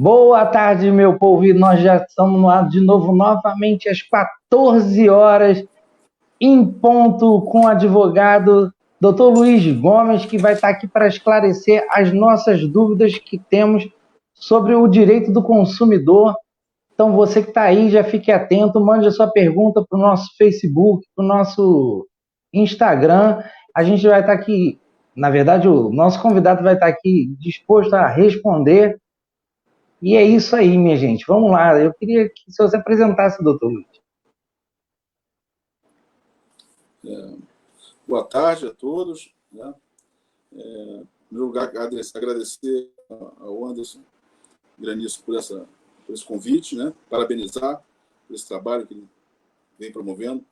Boa tarde, meu povo, e nós já estamos no ar de novo, novamente às 14 horas, em ponto, com o advogado Dr. Luiz Gomes, que vai estar aqui para esclarecer as nossas dúvidas que temos sobre o direito do consumidor. Então, você que está aí, já fique atento, mande a sua pergunta para o nosso Facebook, para o nosso Instagram. A gente vai estar aqui, na verdade, o nosso convidado vai estar aqui disposto a responder. E é isso aí, minha gente. Vamos lá. Eu queria que você apresentasse, doutor Luiz. Boa tarde a todos. Né? Em primeiro lugar, agradecer ao Anderson Granizo por esse convite, né? Parabenizar por esse trabalho que ele vem promovendo,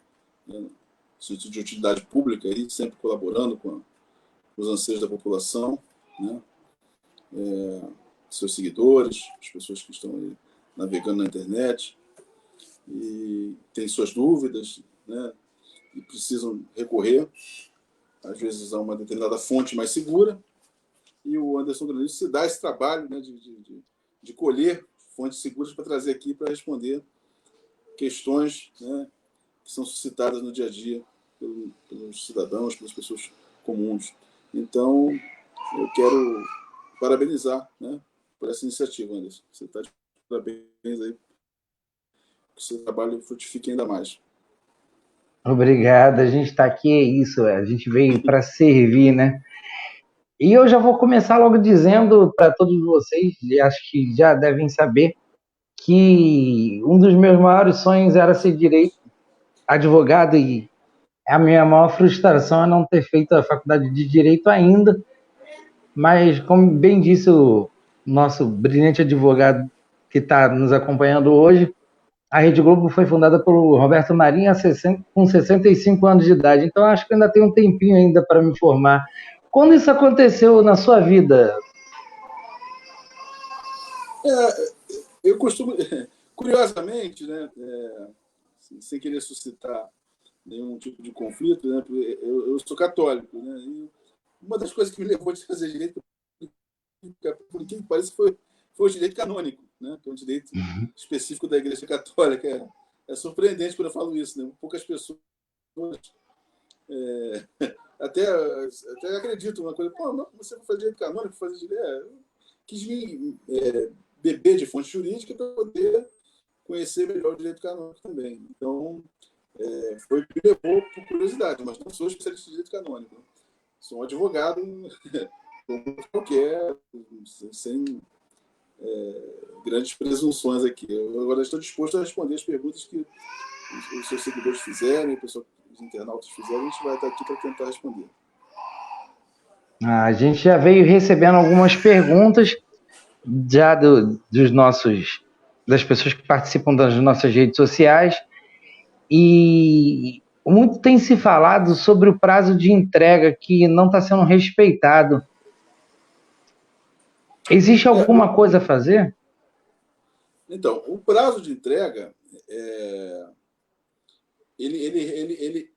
né? No sentido de utilidade pública, aí, sempre colaborando com os anseios da população, né? Seus seguidores, as pessoas que estão aí navegando na internet e têm suas dúvidas, né? E precisam recorrer, às vezes, a uma determinada fonte mais segura, e o Anderson Granizo se dá esse trabalho, né, de colher fontes seguras para trazer aqui para responder questões, né, que são suscitadas no dia a dia pelos cidadãos, pelas pessoas comuns. Então, eu quero parabenizar, né, por essa iniciativa, Anderson. Você está de parabéns aí, que o seu trabalho frutifique ainda mais. Obrigado. A gente está aqui, é isso. A gente veio para servir, né? E eu já vou começar logo dizendo para todos vocês, e acho que já devem saber, que um dos meus maiores sonhos era ser advogado, e a minha maior frustração é não ter feito a faculdade de Direito ainda. Mas, como bem disse o nosso brilhante advogado que está nos acompanhando hoje, a Rede Globo foi fundada pelo Roberto Marinho com 65 anos de idade, então acho que ainda tem um tempinho ainda para me formar. Quando isso aconteceu na sua vida? Eu costumo, curiosamente, né, sem querer suscitar nenhum tipo de conflito, né, eu sou católico, né, e uma das coisas que me levou a fazer direito, por que parece, foi o direito canônico, né, que é um direito específico da Igreja Católica. É surpreendente quando eu falo isso, né? Poucas pessoas até acreditam uma coisa. Pô, não, você vai fazer direito canônico, fazer direito. Eu quis me beber de fonte jurídica para poder conhecer melhor o direito canônico também. Então, foi o que me levou por curiosidade, mas não sou especialista em direito canônico. Sou um advogado como qualquer, sem grandes presunções aqui. Eu agora estou disposto a responder as perguntas que os seus seguidores fizerem, os internautas fizerem, a gente vai estar aqui para tentar responder. A gente já veio recebendo algumas perguntas já das pessoas que participam das nossas redes sociais, e muito tem se falado sobre o prazo de entrega que não está sendo respeitado. Existe alguma coisa a fazer? Então, o prazo de entrega, ele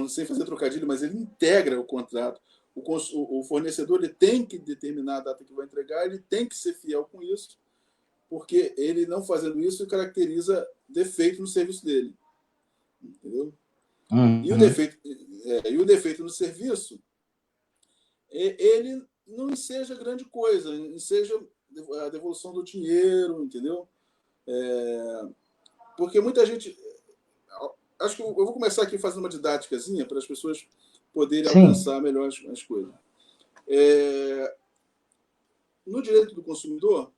sem fazer trocadilho, mas ele integra o contrato. O fornecedor ele tem que determinar a data que vai entregar, ele tem que ser fiel com isso, porque ele não fazendo isso caracteriza defeito no serviço dele. Entendeu? Uhum. E o defeito no serviço, ele não enseja grande coisa, enseja a devolução do dinheiro, entendeu? Porque muita gente... Acho que eu vou começar aqui fazendo uma didáticazinha para as pessoas poderem alcançar melhor as coisas. No direito do consumidor,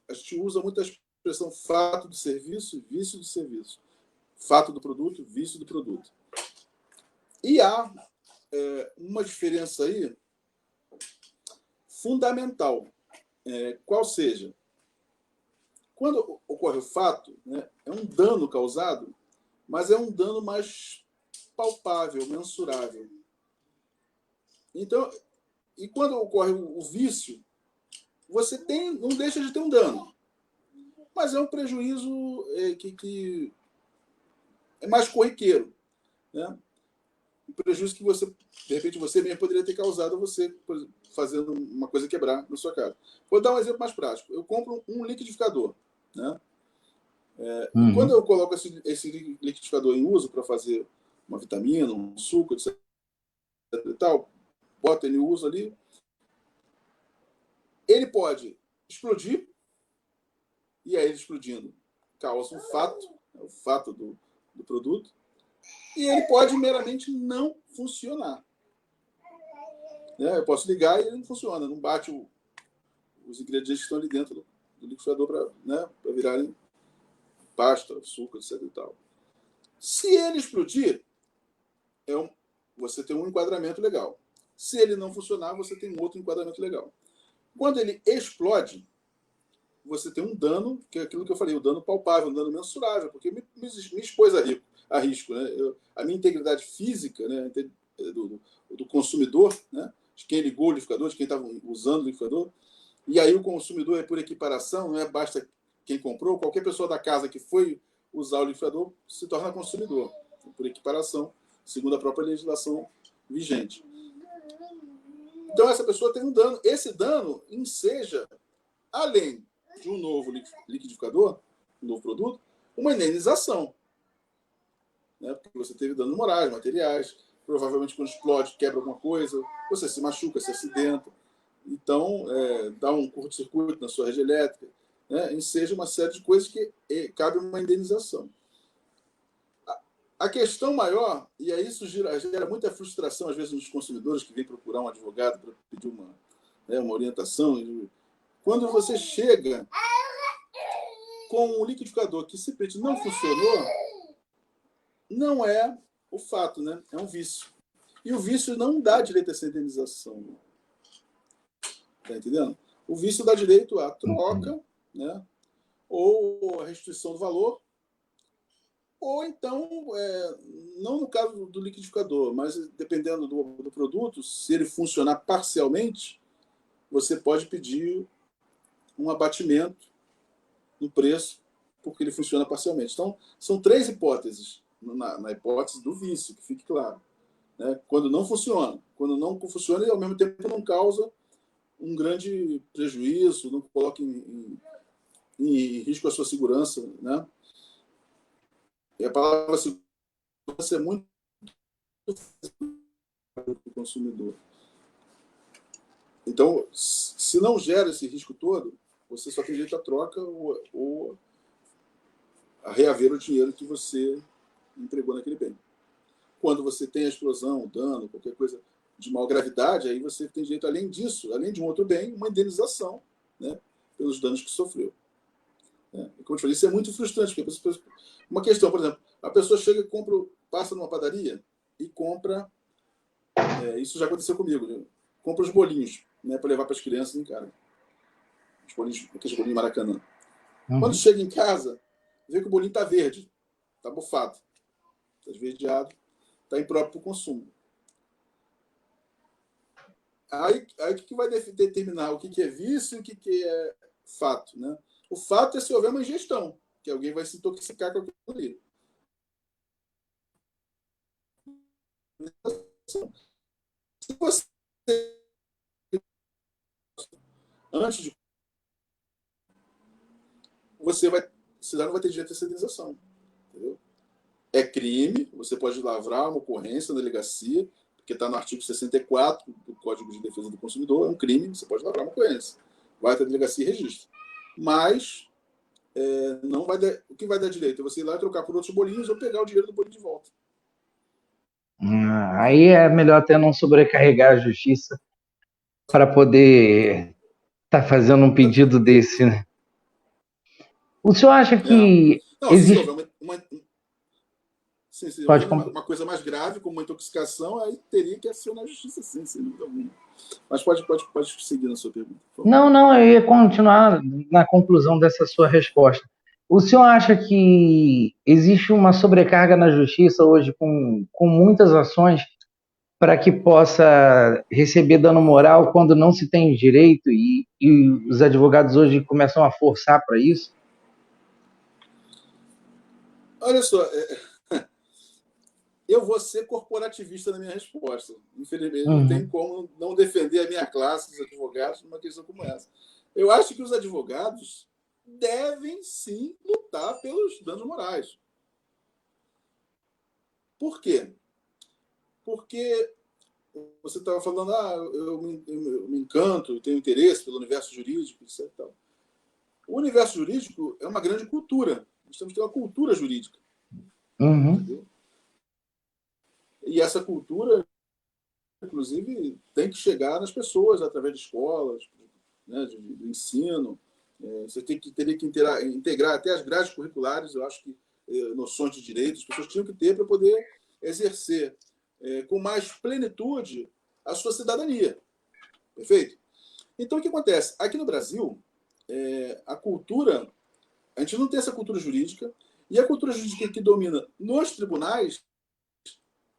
a gente usa muito a expressão fato do serviço, vício do serviço. Fato do produto, vício do produto. E há uma diferença aí fundamental. Qual seja, quando ocorre o fato, né, é um dano causado, mas é um dano mais palpável, mensurável. Então, e quando ocorre o vício, você não deixa de ter um dano, mas é um prejuízo que é mais corriqueiro, né? e prejuízo que você, de repente, você mesmo poderia ter causado você fazendo uma coisa quebrar na sua casa. Vou dar um exemplo mais prático. Eu compro um liquidificador, né? E quando eu coloco esse liquidificador em uso para fazer uma vitamina, um suco, etc. e tal, boto ele em uso ali, ele pode explodir, e aí ele explodindo causa um fato, o fato do produto, e ele pode meramente não funcionar. Eu posso ligar e ele não funciona, não bate os ingredientes que estão ali dentro do liquidificador para virarem pasta, suco, etc. e tal. Se ele explodir, você tem um enquadramento legal. Se ele não funcionar, você tem um outro enquadramento legal. Quando ele explode, você tem um dano, que é aquilo que eu falei, o dano palpável, um dano mensurável, porque me expôs a risco. Né? A minha integridade física, né, do consumidor, né, de quem ligou o liquidificador, de quem estava usando o liquidificador, e aí o consumidor é por equiparação, não é basta quem comprou, qualquer pessoa da casa que foi usar o liquidificador se torna consumidor, por equiparação, segundo a própria legislação vigente. Então essa pessoa tem um dano. Esse dano enseja, além de um novo liquidificador, um novo produto, uma indenização. Né? Porque você teve dano morais, materiais, provavelmente quando explode, quebra alguma coisa, você se machuca, se acidenta. Então, dá um curto-circuito na sua rede elétrica, né? Enseja uma série de coisas que cabe uma indenização. A questão maior, e aí isso gera muita frustração, às vezes, nos consumidores que vêm procurar um advogado para pedir uma orientação. Quando você chega com um liquidificador que simplesmente não funcionou, não é o fato, né? É um vício. E o vício não dá direito a essa indenização. Está entendendo? O vício dá direito à troca, né? Ou a restituição do valor, ou então, não no caso do liquidificador, mas dependendo do produto, se ele funcionar parcialmente, você pode pedir um abatimento no preço, porque ele funciona parcialmente. Então, são 3 hipóteses, na hipótese do vício, que fique claro. Né? Quando não funciona. Quando não funciona, e ao mesmo tempo não causa um grande prejuízo, não coloca em risco a sua segurança. Né? E a palavra segurança é muito para o consumidor. Então, se não gera esse risco todo, você só tem direito à troca ou a reaver o dinheiro que você entregou naquele bem. Quando você tem a explosão, dano, qualquer coisa de maior gravidade, aí você tem direito, além disso, além de um outro bem, uma indenização, né, pelos danos que sofreu. Como eu te falei, isso é muito frustrante. Porque uma questão, por exemplo, a pessoa chega e passa numa padaria e compra, isso já aconteceu comigo, né? Compra os bolinhos, né, para levar para as crianças em casa. Os bolinhos, aqueles bolinhos Maracanã. Quando chega em casa, vê que o bolinho está verde, está bufado, está esverdeado, está impróprio para o consumo. Aí o que vai determinar o que é vício e o que é fato? Né? O fato é se houver uma ingestão, que alguém vai se intoxicar com aquilo ali. Se você, antes de, você não vai ter direito a essa indenização. Entendeu? É crime, você pode lavrar uma ocorrência na delegacia, porque está no artigo 64 do Código de Defesa do Consumidor, é um crime, você pode lavrar uma ocorrência. Vai até a delegacia e registra. Mas não vai dar, o que vai dar direito é você ir lá trocar por outros bolinhos ou pegar o dinheiro do bolinho de volta. Aí é melhor até não sobrecarregar a justiça para poder estar fazendo um pedido desse, né? O senhor acha que não, existe... Se houver uma coisa mais grave, como uma intoxicação, aí teria que acionar a justiça, sim, sem dúvida alguma. Mas pode seguir na sua pergunta. Não, eu ia continuar na conclusão dessa sua resposta. O senhor acha que existe uma sobrecarga na justiça hoje com muitas ações para que possa receber dano moral quando não se tem direito e os advogados hoje começam a forçar para isso? Olha só, eu vou ser corporativista na minha resposta. Infelizmente, não tem como não defender a minha classe, os advogados, numa questão como essa. Eu acho que os advogados devem, sim, lutar pelos danos morais. Por quê? Porque você estava falando, eu me encanto, eu tenho interesse pelo universo jurídico, etc. O universo jurídico é uma grande cultura. Nós temos que ter uma cultura jurídica. Entendeu? E essa cultura, inclusive, tem que chegar nas pessoas através de escolas, né, do ensino. Você teria que integrar até as grades curriculares, eu acho que noções de direitos, as pessoas tinham que ter para poder exercer com mais plenitude a sua cidadania. Perfeito? Então, o que acontece? Aqui no Brasil, a cultura, a gente não tem essa cultura jurídica, e a cultura jurídica que domina nos tribunais,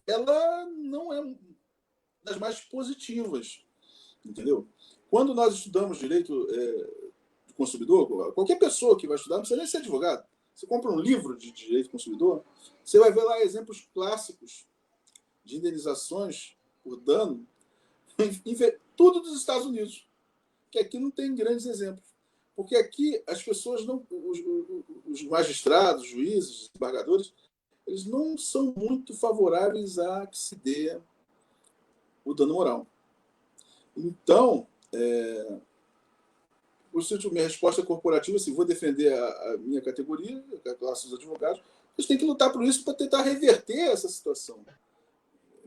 ela não é das mais positivas. Entendeu? Quando nós estudamos direito do consumidor, qualquer pessoa que vai estudar, não precisa nem ser advogado. Você compra um livro de direito do consumidor, você vai ver lá exemplos clássicos de indenizações por dano, tudo dos Estados Unidos, que aqui não tem grandes exemplos. Porque aqui as pessoas não, os magistrados, juízes, desembargadores, eles não são muito favoráveis a que se dê o dano moral. Então, minha resposta corporativa, assim, vou defender a minha categoria, a classe dos advogados, eles têm que lutar por isso para tentar reverter essa situação.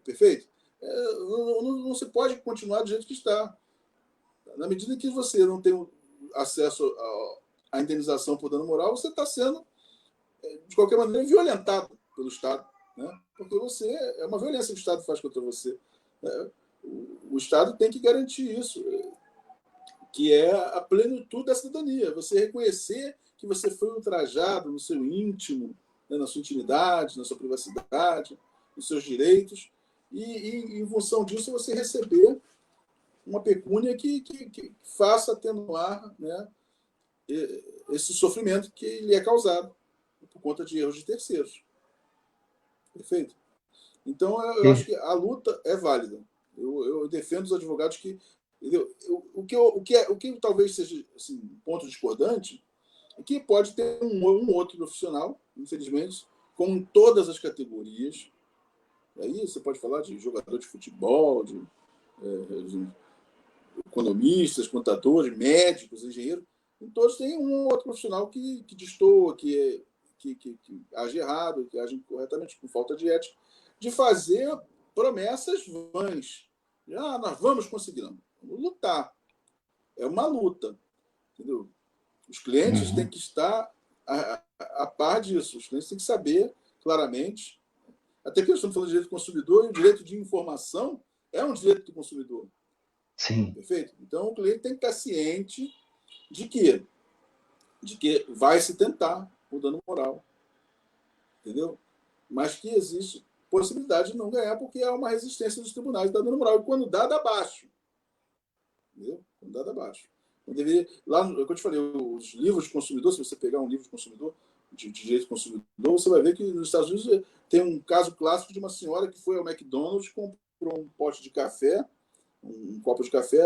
Perfeito? Não se pode continuar do jeito que está. Na medida que você não tem acesso à indenização por dano moral, você está sendo, de qualquer maneira, violentado pelo Estado. Né? Porque é uma violência que o Estado faz contra você. O Estado tem que garantir isso, que é a plenitude da cidadania. Você reconhecer que você foi ultrajado no seu íntimo, né, na sua intimidade, na sua privacidade, nos seus direitos, e em função disso você receber uma pecúnia que faça atenuar, né, esse sofrimento que lhe é causado por conta de erros de terceiros. Perfeito? Então, eu acho que a luta é válida. Eu defendo os advogados que... O que talvez seja assim, um ponto discordante é que pode ter um outro profissional, infelizmente, como em todas as categorias. Aí você pode falar de jogador de futebol, de economistas, contadores, médicos, engenheiros. E todos têm um ou outro profissional que destoa, que age errado, que age incorretamente, com falta de ética, de fazer promessas vãs. Nós vamos conseguir. Não. Vamos lutar. É uma luta. Entendeu? Os clientes têm que estar a par disso. Os clientes têm que saber claramente. Até que nós estamos falando de direito do consumidor, e o direito de informação é um direito do consumidor. Sim. Perfeito? Então, o cliente tem que estar ciente de que vai se tentar o dano moral. Entendeu? Mas que existe possibilidade de não ganhar, porque há uma resistência dos tribunais da dano moral. E quando dá abaixo. Entendeu? Quando dá abaixo. Lá, como eu te falei, os livros de consumidor, se você pegar um livro de consumidor, de direito do consumidor, você vai ver que nos Estados Unidos tem um caso clássico de uma senhora que foi ao McDonald's, comprou um pote de café, um copo de café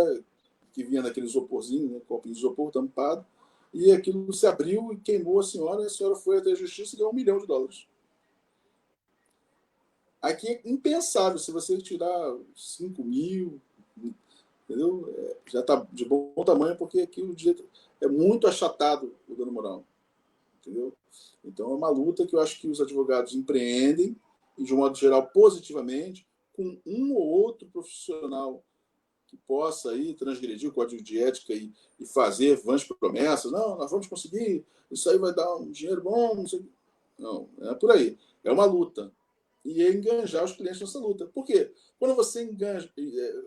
que vinha naquele isoporzinho, né, copinho de isopor tampado, e aquilo se abriu e queimou a senhora foi até a justiça e ganhou $1 milhão. Aqui é impensável, se você tirar 5 mil, entendeu? Já está de bom tamanho, porque aqui o direito é muito achatado o dano moral. Entendeu? Então é uma luta que eu acho que os advogados empreendem, e de um modo geral, positivamente, com um ou outro profissional que possa aí transgredir o código de ética e fazer vãs promessas. Não, nós vamos conseguir, isso aí vai dar um dinheiro bom, não sei. Não, é por aí. É uma luta. E é enganjar os clientes nessa luta. Por quê? Quando você enganja,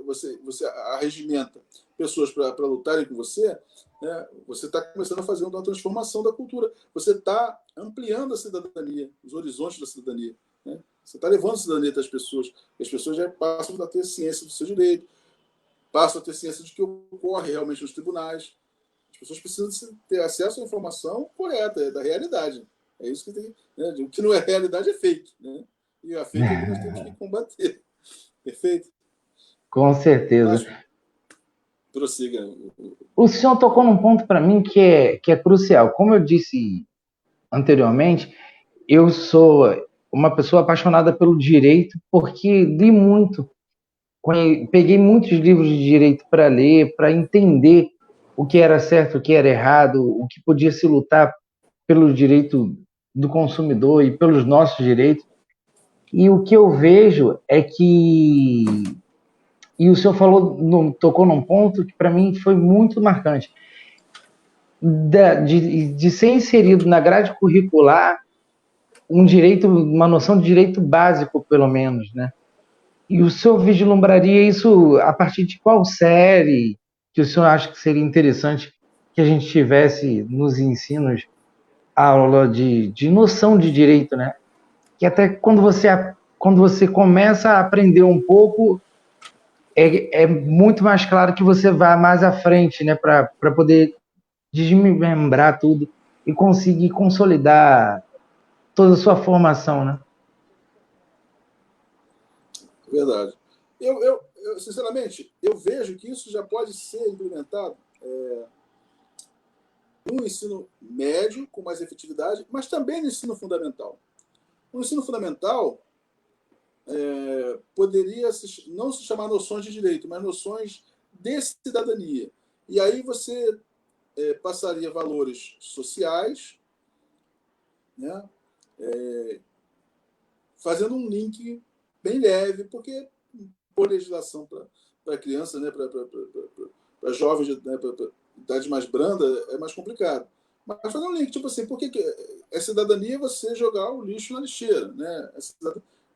você arregimenta pessoas para lutarem com você, né, você está começando a fazer uma transformação da cultura. Você está ampliando a cidadania, os horizontes da cidadania. Né? Você está levando a cidadania das pessoas. E as pessoas já passam a ter ciência do seu direito, passam a ter ciência de que ocorre realmente nos tribunais. As pessoas precisam ter acesso à informação correta, da realidade. É isso que tem. Né? O que não é realidade é fake. Né? E a fake é que nós temos que combater. Perfeito? Com certeza. Mas prossiga. O senhor tocou num ponto para mim que é crucial. Como eu disse anteriormente, eu sou uma pessoa apaixonada pelo direito porque li muito, peguei muitos livros de direito para ler, para entender o que era certo, o que era errado, o que podia se lutar pelo direito do consumidor e pelos nossos direitos. E o que eu vejo é que, e o senhor tocou num ponto que para mim foi muito marcante, de ser inserido na grade curricular um direito, uma noção de direito básico, pelo menos, né? E o senhor vislumbraria isso a partir de qual série que o senhor acha que seria interessante que a gente tivesse nos ensinos a aula de noção de direito, né? Que até quando você começa a aprender um pouco, é muito mais claro que você vai mais à frente, né? Para poder desmembrar tudo e conseguir consolidar toda a sua formação, né? Verdade. Sinceramente, eu vejo que isso já pode ser implementado no ensino médio, com mais efetividade, mas também no ensino fundamental. No ensino fundamental, poderia não se chamar noções de direito, mas noções de cidadania. E aí você passaria valores sociais, né? Fazendo um link bem leve, porque por legislação para criança, né, para jovens, né, para idade mais branda, é mais complicado. Mas fazer um link, tipo assim, por que é cidadania você jogar o lixo na lixeira, né?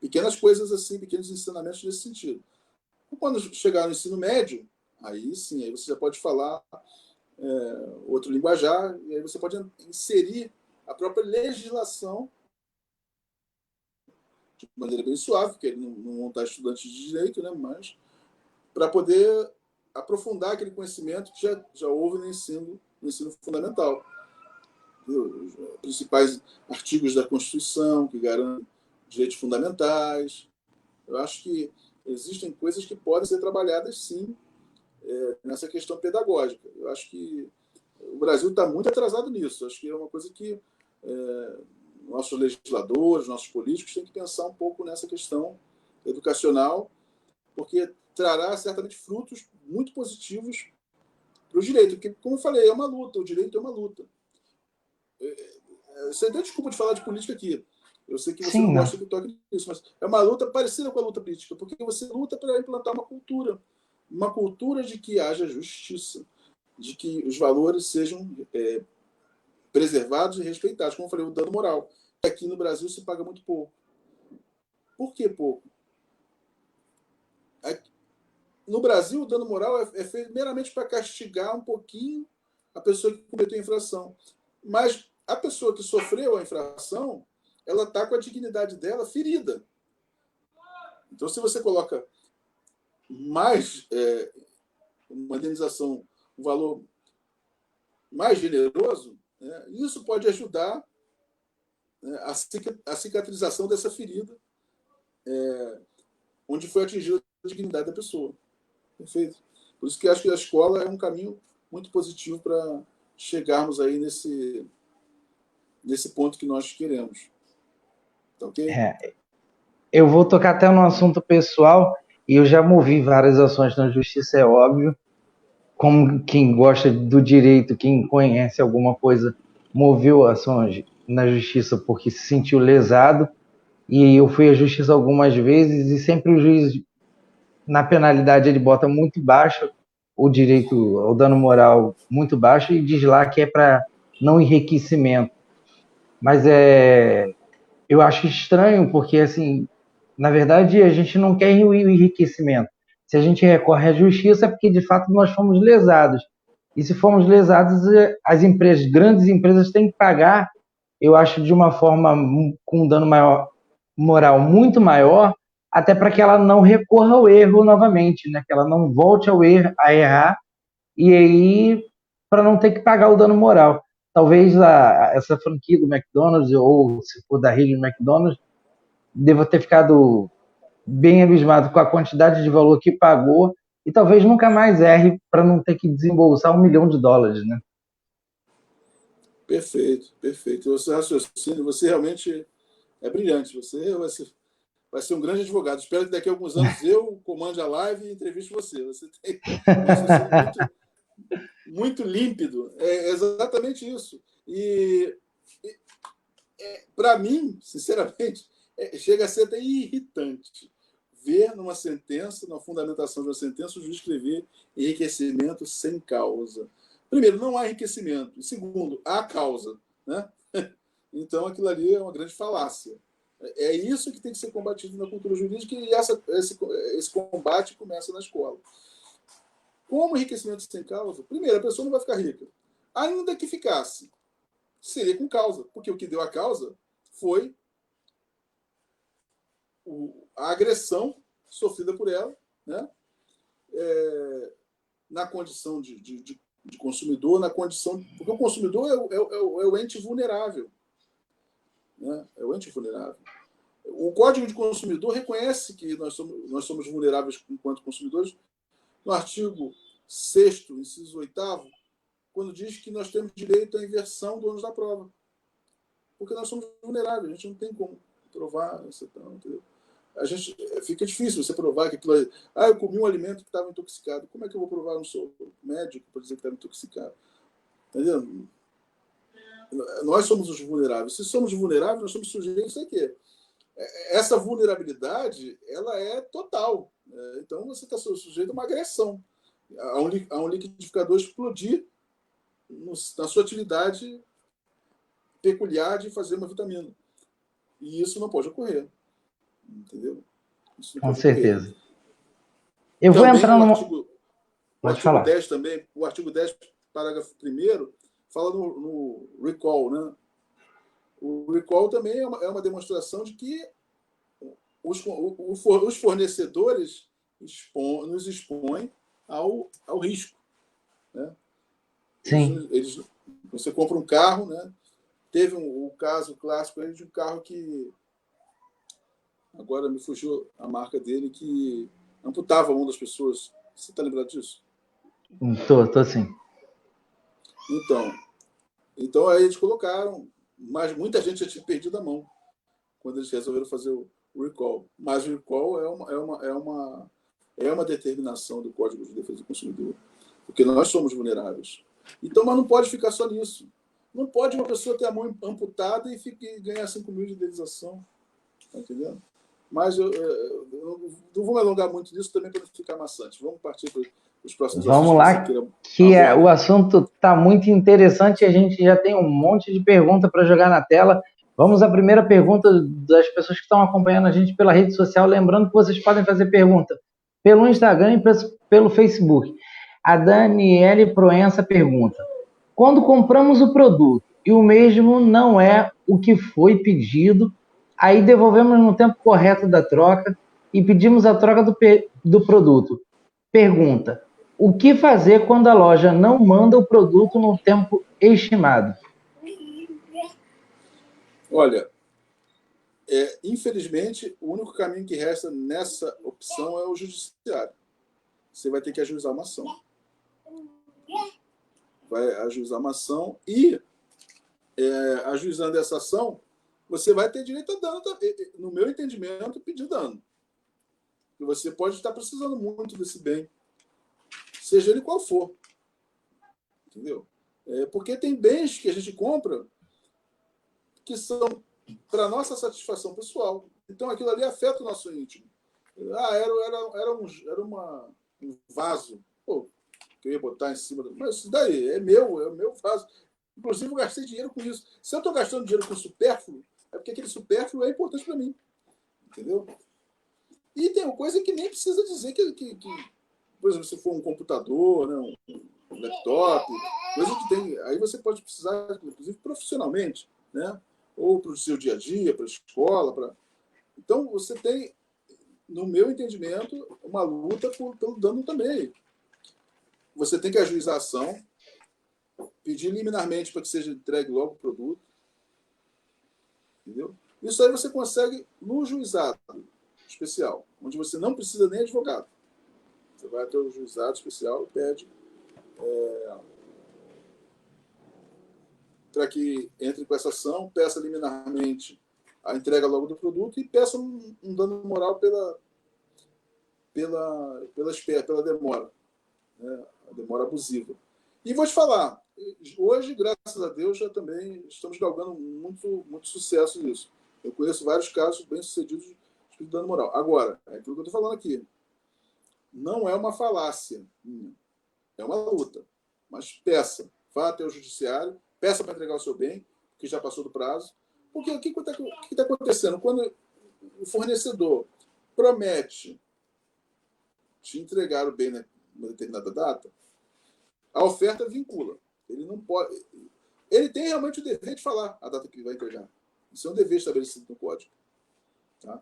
Pequenas coisas assim, pequenos ensinamentos nesse sentido. Quando chegar no ensino médio, aí sim, aí você já pode falar outro linguajar, e aí você pode inserir a própria legislação de maneira bem suave, porque ele não está estudante de direito, né? Mas para poder aprofundar aquele conhecimento que já houve no ensino fundamental. Os principais artigos da Constituição, que garantem direitos fundamentais. Eu acho que existem coisas que podem ser trabalhadas, sim, nessa questão pedagógica. Eu acho que o Brasil está muito atrasado nisso. Acho que é uma coisa que nossos legisladores, nossos políticos têm que pensar um pouco nessa questão educacional, porque trará certamente frutos muito positivos para o direito, porque, como eu falei, é uma luta, o direito é uma luta. Você até desculpa de falar de política aqui, eu sei que você Sim, não não. gosta que eu toque nisso, mas é uma luta parecida com a luta política, porque você luta para implantar uma cultura de que haja justiça, de que os valores sejam preservados e respeitados, como eu falei, o dano moral. Aqui no Brasil se paga muito pouco. Por que pouco? No Brasil, o dano moral é feito meramente para castigar um pouquinho a pessoa que cometeu a infração. Mas a pessoa que sofreu a infração, ela está com a dignidade dela ferida. Então, se você coloca mais uma indenização, um valor mais generoso, né, isso pode ajudar, né, a cicatrização dessa ferida, onde foi atingida a dignidade da pessoa. Perfeito? Por isso que acho que a escola é um caminho muito positivo para chegarmos aí nesse ponto que nós queremos. Tá ok? Eu vou tocar até no assunto pessoal, e eu já movi várias ações na justiça, é óbvio. Como quem gosta do direito, quem conhece alguma coisa, moveu ações na justiça porque se sentiu lesado. E eu fui à justiça algumas vezes e sempre o juiz, na penalidade, ele bota muito baixo o direito, o dano moral muito baixo e diz lá que é para não enriquecimento. Mas eu acho estranho porque, assim, na verdade, a gente não quer o enriquecimento. Se a gente recorre à justiça é porque, de fato, nós fomos lesados. E se formos lesados, as empresas, grandes empresas, têm que pagar, eu acho, de uma forma com um dano maior, moral muito maior, até para que ela não recorra ao erro novamente, né? Que ela não volte a errar, e aí, para não ter que pagar o dano moral. Talvez essa franquia do McDonald's, ou se for da rede do McDonald's, deva ter ficado bem abismado com a quantidade de valor que pagou e talvez nunca mais erre para não ter que desembolsar US$ 1 milhão, né? Perfeito, perfeito. Você raciocínio, você realmente é brilhante. Você vai ser um grande advogado. Espero que daqui a alguns anos eu comande a live e entreviste você. Você tem um raciocínio muito límpido. É exatamente isso. E para mim, sinceramente, chega a ser até irritante ver numa sentença, na fundamentação de uma sentença, o juiz escrever enriquecimento sem causa. Primeiro, não há enriquecimento. E segundo, há causa. Né? Então, aquilo ali é uma grande falácia. É isso que tem que ser combatido na cultura jurídica e esse combate começa na escola. Como enriquecimento sem causa? Primeiro, a pessoa não vai ficar rica. Ainda que ficasse, seria com causa, porque o que deu a causa foi a agressão sofrida por ela, né? Na condição de consumidor, na condição. Porque o consumidor é o ente vulnerável. Né? É o ente vulnerável. O Código de Consumidor reconhece que nós somos vulneráveis enquanto consumidores no artigo 6º, inciso 8º, quando diz que nós temos direito à inversão do ônus da prova. Porque nós somos vulneráveis, a gente não tem como provar, entendeu? A gente, fica difícil você provar que aquilo. Eu comi um alimento que estava intoxicado. Como é que eu vou provar? Eu não sou médico para dizer que estava intoxicado. Entendeu? Nós somos os vulneráveis. Se somos vulneráveis, nós somos sujeitos a quê? Essa vulnerabilidade, ela é total. Então, você está sujeito a uma agressão. A um liquidificador explodir na sua atividade peculiar de fazer uma vitamina. E isso não pode ocorrer. Entendeu? Isso não Com pode ocorrer. certeza. Eu vou Também entrar o Pode artigo falar. 10 também, o artigo 10, parágrafo 1º, fala no recall, né? O recall também é uma demonstração de que os fornecedores nos expõem ao risco. Né? Sim. Você compra um carro, né? Teve o caso clássico aí de um carro que, agora me fugiu a marca dele, que amputava a mão das pessoas. Você está lembrado disso? Tô sim. Então aí eles colocaram, mas muita gente já tinha perdido a mão quando eles resolveram fazer o recall. Mas o recall é uma determinação do Código de Defesa do Consumidor, porque nós somos vulneráveis. Então, mas não pode ficar só nisso. Não pode uma pessoa ter a mão amputada e ganhar 5 mil de indenização. Está entendendo? Mas eu não vou me alongar muito nisso também para não ficar maçante. Vamos partir para os próximos Vamos assuntos lá, que você queira o abordar. assunto está muito interessante e a gente já tem um monte de pergunta para jogar na tela. Vamos à primeira pergunta das pessoas que estão acompanhando a gente pela rede social. Lembrando que vocês podem fazer pergunta pelo Instagram e pelo Facebook. A Daniele Proença pergunta: quando compramos o produto e o mesmo não é o que foi pedido, aí devolvemos no tempo correto da troca e pedimos a troca do produto. Pergunta: o que fazer quando a loja não manda o produto no tempo estimado? Olha, infelizmente, o único caminho que resta nessa opção é o judiciário. Você vai ter que ajuizar uma ação. Vai ajuizar uma ação e, ajuizando essa ação, você vai ter direito a dano, no meu entendimento, pedir dano. E você pode estar precisando muito desse bem, seja ele qual for. Entendeu? Porque tem bens que a gente compra que são para nossa satisfação pessoal. Então, aquilo ali afeta o nosso íntimo. Era um vaso, que eu ia botar em cima mas isso daí é o meu vaso. Inclusive, eu gastei dinheiro com isso. Se eu estou gastando dinheiro com supérfluo, é porque aquele supérfluo é importante para mim. Entendeu? E tem uma coisa que nem precisa dizer que por exemplo, se for um computador, né, um laptop, coisa que tem. Aí você pode precisar, inclusive, profissionalmente, né? Ou para o seu dia a dia, para a escola. Então, você tem, no meu entendimento, uma luta pelo dano também. Você tem que ajuizar a ação, pedir liminarmente para que seja entregue logo o produto. Entendeu? Isso aí você consegue no juizado especial, onde você não precisa nem advogado. Você vai até o juizado especial e pede para que entre com essa ação, peça liminarmente a entrega logo do produto e peça um dano moral pela demora, né? A demora abusiva. E vou te falar, hoje, graças a Deus, já também estamos galgando muito sucesso nisso. Eu conheço vários casos bem-sucedidos de dano moral. Agora, é aquilo que eu estou falando aqui. Não é uma falácia, é uma luta. Mas peça, vá até o judiciário, peça para entregar o seu bem, que já passou do prazo. Porque o que está acontecendo? Quando o fornecedor promete te entregar o bem numa determinada data, a oferta vincula. Ele não pode. Ele tem realmente o dever de falar a data que vai entregar. Isso é um dever estabelecido no código. Tá?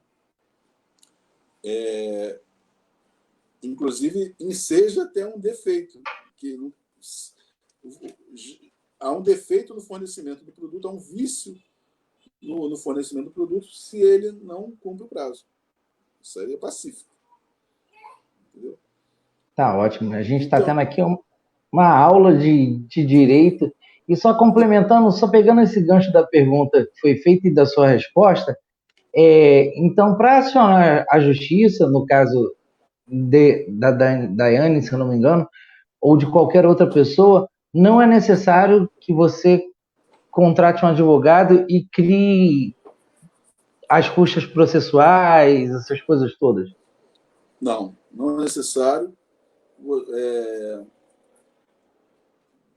Inclusive, enseja até um defeito. Há um defeito no fornecimento do produto, há um vício no fornecimento do produto se ele não cumpre o prazo. Isso aí é pacífico. Entendeu? Tá ótimo. A gente está tendo aqui uma aula de direito. E só complementando, só pegando esse gancho da pergunta que foi feita e da sua resposta, então, para acionar a justiça, no caso da Daiane, se eu não me engano, ou de qualquer outra pessoa, não é necessário que você contrate um advogado e crie as custas processuais, essas coisas todas. Não é necessário.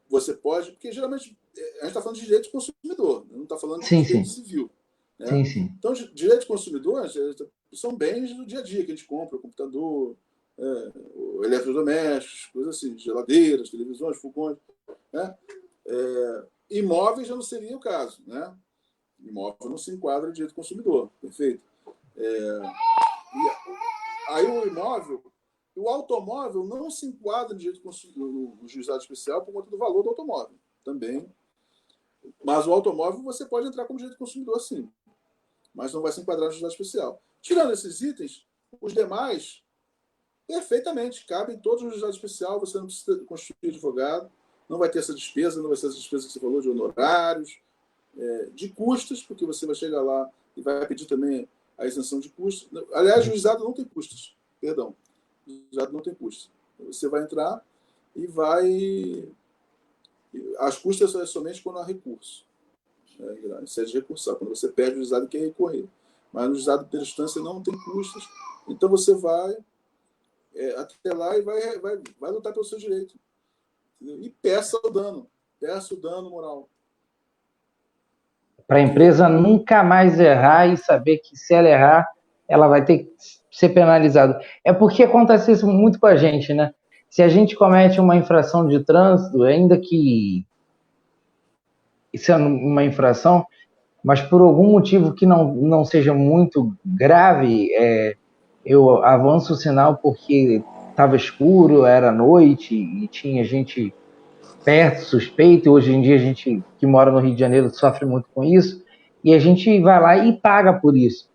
Você pode, porque geralmente a gente está falando de direito de consumidor, não está falando de direito civil. Né? Sim, sim. Então, direito de consumidor são bens do dia a dia que a gente compra, o computador, eletrodomésticos, coisas assim, geladeiras, televisões, fogões. Né? Imóveis já não seria o caso. Né? Imóvel não se enquadra em direito do consumidor, perfeito? Aí o imóvel, o automóvel não se enquadra no direito no juizado especial por conta do valor do automóvel, também. Mas o automóvel você pode entrar como direito do consumidor, sim. Mas não vai se enquadrar no juizado especial. Tirando esses itens, os demais, perfeitamente, cabem todos no juizado especial, você não precisa constituir advogado, não vai ter essa despesa, não vai ter essa despesa que você falou de honorários, de custos, porque você vai chegar lá e vai pedir também a isenção de custos. Aliás, o juizado não tem custos, perdão. O juizado não tem custos. Você vai entrar e vai... As custas são somente quando há recurso. Sede recursal, quando você perde o juizado e quer recorrer. Mas no juizado de primeira instância não tem custos, então você vai até lá e vai lutar pelo seu direito. Entendeu? E peça o dano moral. Para a empresa nunca mais errar e saber que se ela errar, ela vai ter que ser penalizada. É porque acontece isso muito com a gente, né? Se a gente comete uma infração de trânsito, ainda que isso é uma infração, mas por algum motivo que não seja muito grave, eu avanço o sinal porque estava escuro, era noite e tinha gente perto, suspeito. Hoje em dia a gente que mora no Rio de Janeiro sofre muito com isso, e a gente vai lá e paga por isso,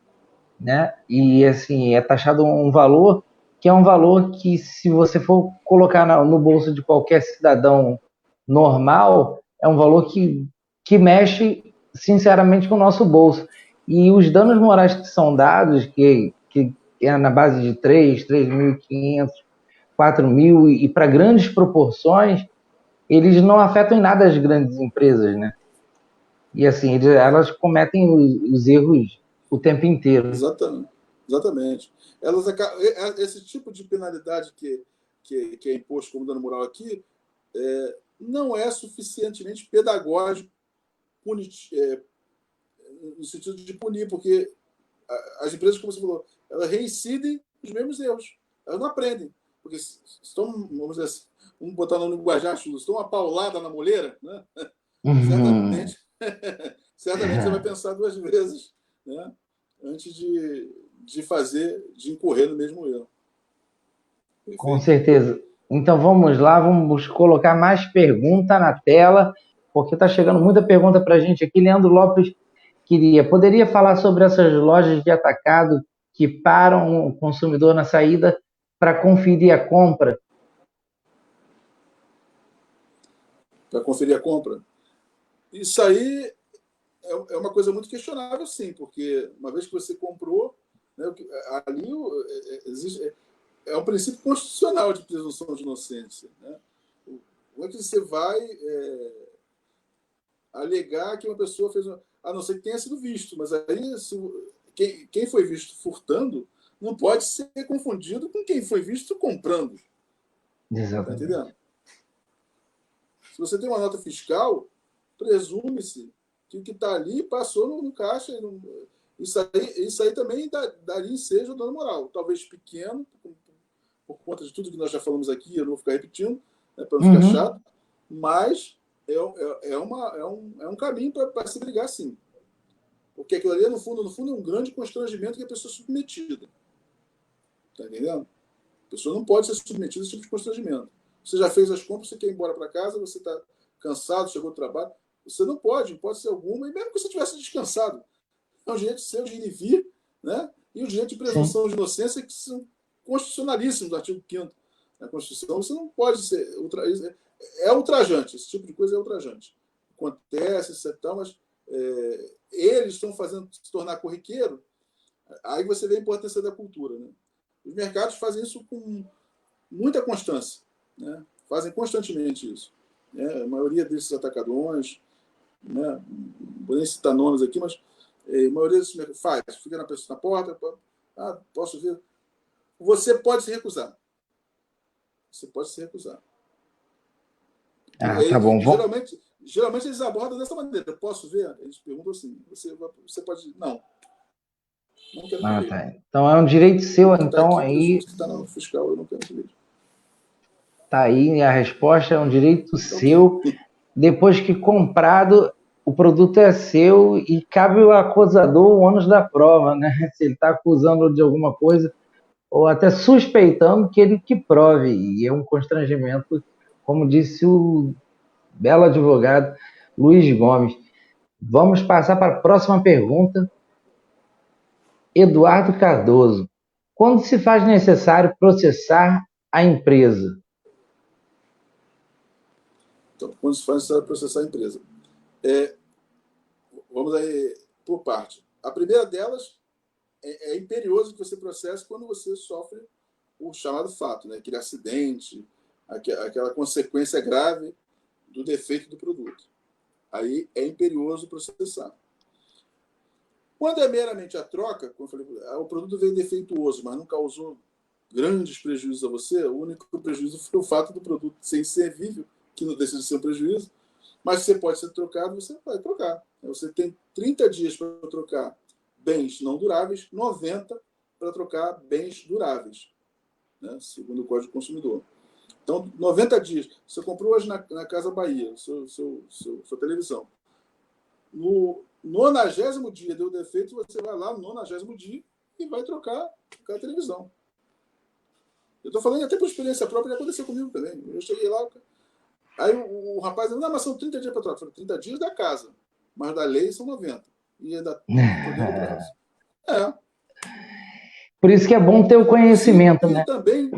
né? E assim, é taxado um valor que é um valor que, se você for colocar no bolso de qualquer cidadão normal, é um valor que mexe sinceramente com o nosso bolso. E os danos morais que são dados, que é na base de 3.500, 4.000, e para grandes proporções, eles não afetam em nada as grandes empresas, né? E assim, elas cometem os erros o tempo inteiro. Exatamente. Esse tipo de penalidade que é imposto como dano moral aqui não é suficientemente pedagógico no sentido de punir, porque as empresas, como você falou, elas reincidem os mesmos erros. Elas não aprendem. Porque estão, vamos dizer assim, vamos botar no linguajar, estão uma paulada na moleira, né? Certamente você vai pensar duas vezes, né? Antes de incorrer no mesmo erro. Perfeito? Com certeza. Então vamos lá, vamos colocar mais pergunta na tela, porque está chegando muita pergunta para a gente aqui. Leandro Lopes poderia falar sobre essas lojas de atacado que param o consumidor na saída para conferir a compra? Para conferir a compra. Isso aí é uma coisa muito questionável, sim, porque uma vez que você comprou, né, ali existe, é um princípio constitucional de presunção de inocência. Né? Como é que você vai alegar que uma pessoa fez a não ser que tenha sido visto, mas aí quem foi visto furtando não pode ser confundido com quem foi visto comprando. Está entendendo? Se você tem uma nota fiscal, presume-se que o que está ali passou no caixa. Isso aí também daria ensejo ao dano moral. Talvez pequeno, por conta de tudo que nós já falamos aqui, eu não vou ficar repetindo, né, para não ficar chato, mas é um caminho para se brigar, sim. Porque aquilo ali, no fundo, é um grande constrangimento que a pessoa é submetida. Está entendendo? A pessoa não pode ser submetida a esse tipo de constrangimento. Você já fez as compras, você quer ir embora para casa, você está cansado, chegou do trabalho. Você não pode, pode ser alguma, e mesmo que você tivesse descansado. É um direito seu de ir e vir, né? E o direito de presunção de inocência, que são constitucionalíssimos do artigo 5º da Constituição. Você não pode ser. É ultrajante, esse tipo de coisa é ultrajante. Acontece, etc., mas eles estão fazendo se tornar corriqueiro. Aí você vê a importância da cultura. Né? Os mercados fazem isso com muita constância, né? Fazem constantemente isso. Né? A maioria desses atacadões, né? Não vou nem citar nomes aqui, mas a maioria desses mercados faz, fica na porta, posso ver. Você pode se recusar. Você pode se recusar. Tá bom. Geralmente eles abordam dessa maneira. Posso ver? Eles perguntam assim, você pode... Não quero ver. Tá. Então é um direito seu, então aí... Que está no fiscal, eu não quero ver. Tá aí a resposta, é um direito seu. Depois que comprado, o produto é seu e cabe ao acusador o ônus da prova, né? Se ele está acusando de alguma coisa ou até suspeitando que ele que prove. E é um constrangimento, como disse o belo advogado Luiz Gomes. Vamos passar para a próxima pergunta. Eduardo Cardoso. Quando se faz necessário processar a empresa? Então, quando se faz necessário processar a empresa. Vamos aí por parte. A primeira delas é imperioso que você processe quando você sofre o chamado fato, né? Aquele acidente, aquela consequência grave do defeito do produto. Aí é imperioso processar. Quando é meramente a troca, como eu falei, o produto veio defeituoso, mas não causou grandes prejuízos a você, o único prejuízo foi o fato do produto ser inservível, que não deixa de ser um prejuízo, mas você pode ser trocado, você vai trocar. Você tem 30 dias para trocar bens não duráveis, 90 para trocar bens duráveis, né? Segundo o Código do Consumidor. Então, 90 dias. Você comprou hoje na Casa Bahia, sua televisão. No 90º dia deu defeito, você vai lá no 90º dia e vai trocar a televisão. Eu estou falando até por experiência própria, que aconteceu comigo também. Eu cheguei lá, aí o rapaz falou, não, mas são 30 dias para trocar. Eu falei, 30 dias da casa, mas da lei são 90. E ainda estou dentro do prazo. Por isso que é bom ter o conhecimento, né? E também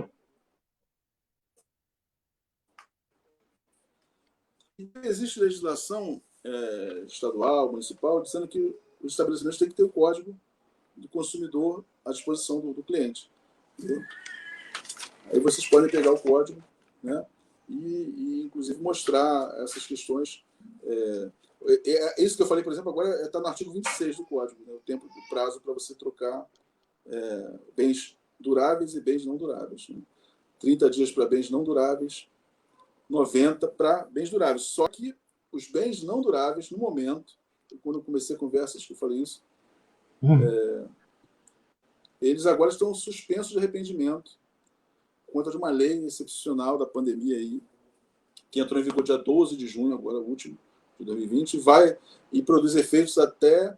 existe legislação estadual, municipal, dizendo que os estabelecimentos têm que ter o código do consumidor à disposição do cliente. Entendeu? Aí vocês podem pegar o código, né, e inclusive mostrar essas questões. Isso que eu falei, por exemplo, agora está no artigo 26 do código, né, o tempo do prazo para você trocar bens duráveis e bens não duráveis. Né? 30 dias para bens não duráveis, 90 para bens duráveis. Só que os bens não duráveis, no momento, quando eu comecei a conversa, acho que eu falei isso, eles agora estão suspensos de arrependimento por conta de uma lei excepcional da pandemia aí, que entrou em vigor dia 12 de junho, agora o último, de 2020, e produz efeitos até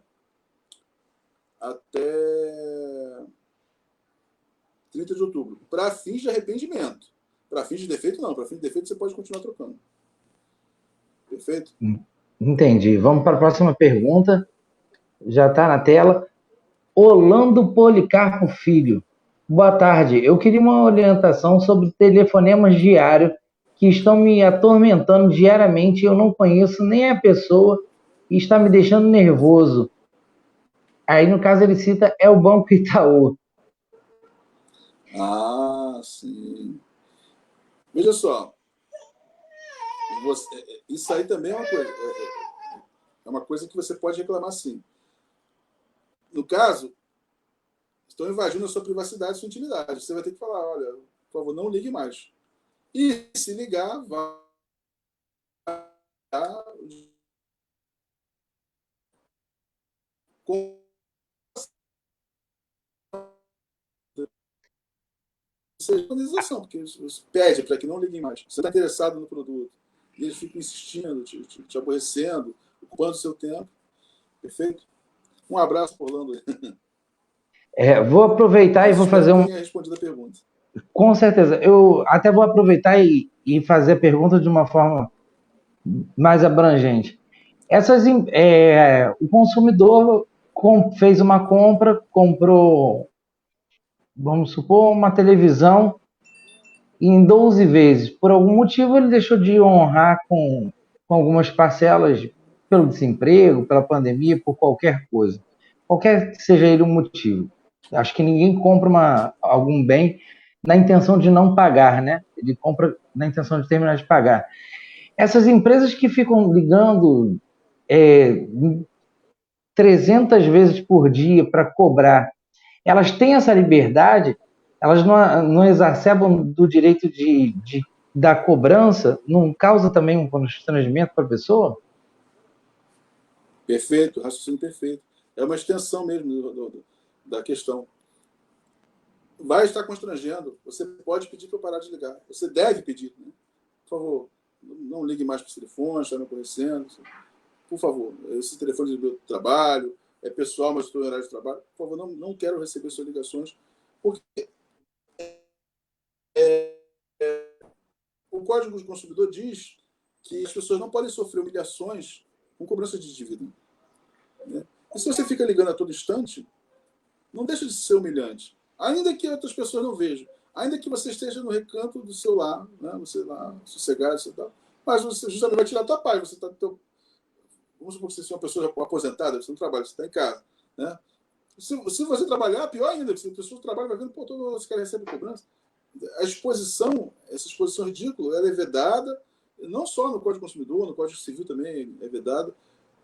30 de outubro, para fins de arrependimento. Para fins de defeito, não. Para fins de defeito, você pode continuar trocando. Perfeito? Entendi. Vamos para a próxima pergunta. Já está na tela. Orlando Policarpo Filho. Boa tarde. Eu queria uma orientação sobre telefonemas diários que estão me atormentando diariamente. Eu não conheço nem a pessoa e está me deixando nervoso. Aí, no caso, ele cita é o Banco Itaú. Ah, sim. Veja só, isso aí também é uma coisa que você pode reclamar sim. No caso, estão invadindo a sua privacidade e sua intimidade. Você vai ter que falar, olha, por favor, não ligue mais. E se ligar, vai com organização, porque você pede para que não liguem mais. Você está interessado no produto. E eles ficam insistindo, te aborrecendo, ocupando o seu tempo. Perfeito? Um abraço, Orlando. Vou aproveitar e Mas vou espero fazer que um. tenha respondido a pergunta. Com certeza. Eu até vou aproveitar e fazer a pergunta de uma forma mais abrangente. O consumidor fez uma compra, comprou, vamos supor, uma televisão em 12 vezes. Por algum motivo, ele deixou de honrar com algumas parcelas, pelo desemprego, pela pandemia, por qualquer coisa. Qualquer que seja ele o motivo. Acho que ninguém compra algum bem na intenção de não pagar, né? Ele compra na intenção de terminar de pagar. Essas empresas que ficam ligando 300 vezes por dia para cobrar, elas têm essa liberdade, elas não exacerbam do direito da cobrança, não causa também um constrangimento para a pessoa? Perfeito, raciocínio perfeito. É uma extensão mesmo da questão. Vai estar constrangendo. Você pode pedir para parar de ligar. Você deve pedir. Né? Por favor, não ligue mais para o telefone, está me conhecendo. Por favor, esse telefone do meu trabalho, é pessoal, mas estou em horário de trabalho. Por favor, não quero receber suas ligações, porque o Código do Consumidor diz que as pessoas não podem sofrer humilhações com cobrança de dívida. Né? E se você fica ligando a todo instante, não deixa de ser humilhante. Ainda que outras pessoas não vejam. Ainda que você esteja no recanto do seu lar, né? Você lá, sossegado, você tá, mas você justamente vai tirar a tua paz. Você está vamos supor que você seja uma pessoa aposentada, você não trabalha, você está em casa. Né? Se você trabalhar, pior ainda, se a pessoa trabalha, vai vendo, pô, todo esse cara recebe cobrança. Essa exposição ridícula, ela é vedada, não só no Código Consumidor, no Código Civil também é vedada.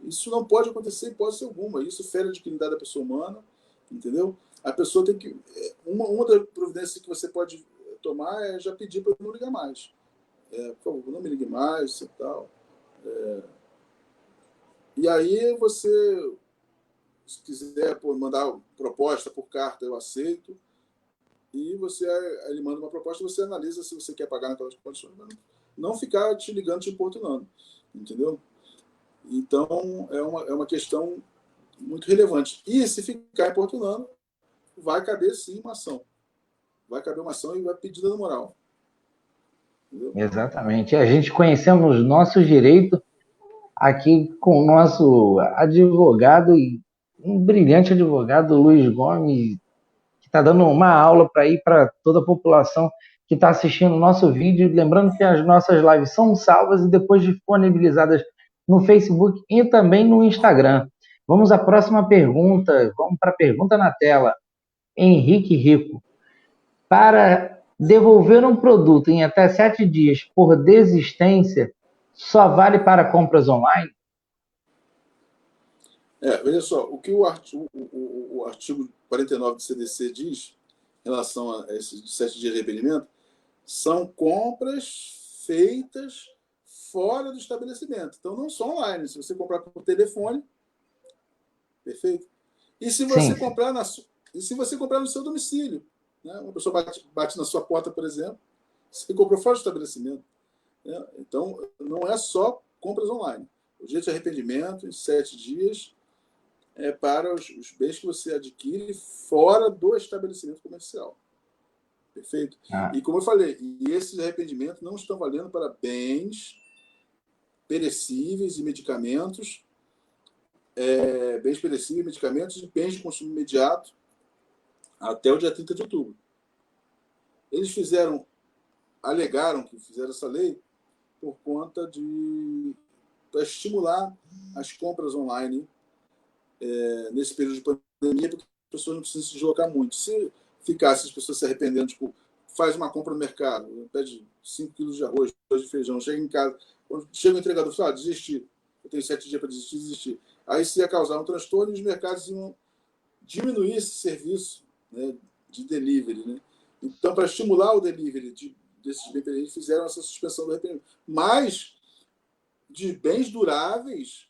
Isso não pode acontecer em hipótese alguma. Isso fere a dignidade da pessoa humana, entendeu? A pessoa tem que. Uma das providências que você pode tomar é já pedir para não ligar mais. Por favor, não me ligue mais e tal. E aí você, se quiser mandar proposta por carta, eu aceito. E ele manda uma proposta, você analisa se você quer pagar naquelas condições. Não ficar te ligando, te importunando. Entendeu? Então, é uma questão muito relevante. E se ficar importunando, vai caber sim uma ação. Vai caber uma ação e vai pedir dano moral. Entendeu? Exatamente. A gente conhecendo os nossos direitos aqui com o nosso advogado, um brilhante advogado, Luiz Gomes, que está dando uma aula para ir para toda a população que está assistindo o nosso vídeo. Lembrando que as nossas lives são salvas e depois disponibilizadas no Facebook e também no Instagram. Vamos à próxima pergunta. Vamos para a pergunta na tela. Henrique Rico. Para devolver um produto em até 7 dias por desistência, só vale para compras online? Veja só, o que o artigo 49 do CDC diz em relação a esses 7 dias de arrependimento são compras feitas fora do estabelecimento. Então, não só online. Se você comprar por telefone, perfeito? E se você Sim. comprar no seu domicílio, né? Uma pessoa bate na sua porta, por exemplo, você comprou fora do estabelecimento. Né? Então, não é só compras online. O direito de arrependimento, em 7 dias, é para os bens que você adquire fora do estabelecimento comercial. Perfeito? E como eu falei, esses arrependimentos não estão valendo para bens perecíveis e medicamentos bens perecíveis, medicamentos e bens de consumo imediato até o dia 30 de outubro. Eles alegaram que fizeram essa lei por conta para estimular as compras online nesse período de pandemia, porque as pessoas não precisam se deslocar muito. Se ficasse as pessoas se arrependendo, tipo, faz uma compra no mercado, pede 5 quilos de arroz, 2 de feijão, chega em casa, quando chega o entregador e fala, desistir, eu tenho 7 dias para desistir. Aí isso ia causar um transtorno e os mercados iam diminuir esse serviço, né, de delivery. Né? Então, para estimular o delivery desses bens perecíveis, fizeram essa suspensão do arrependimento. Mas, de bens duráveis,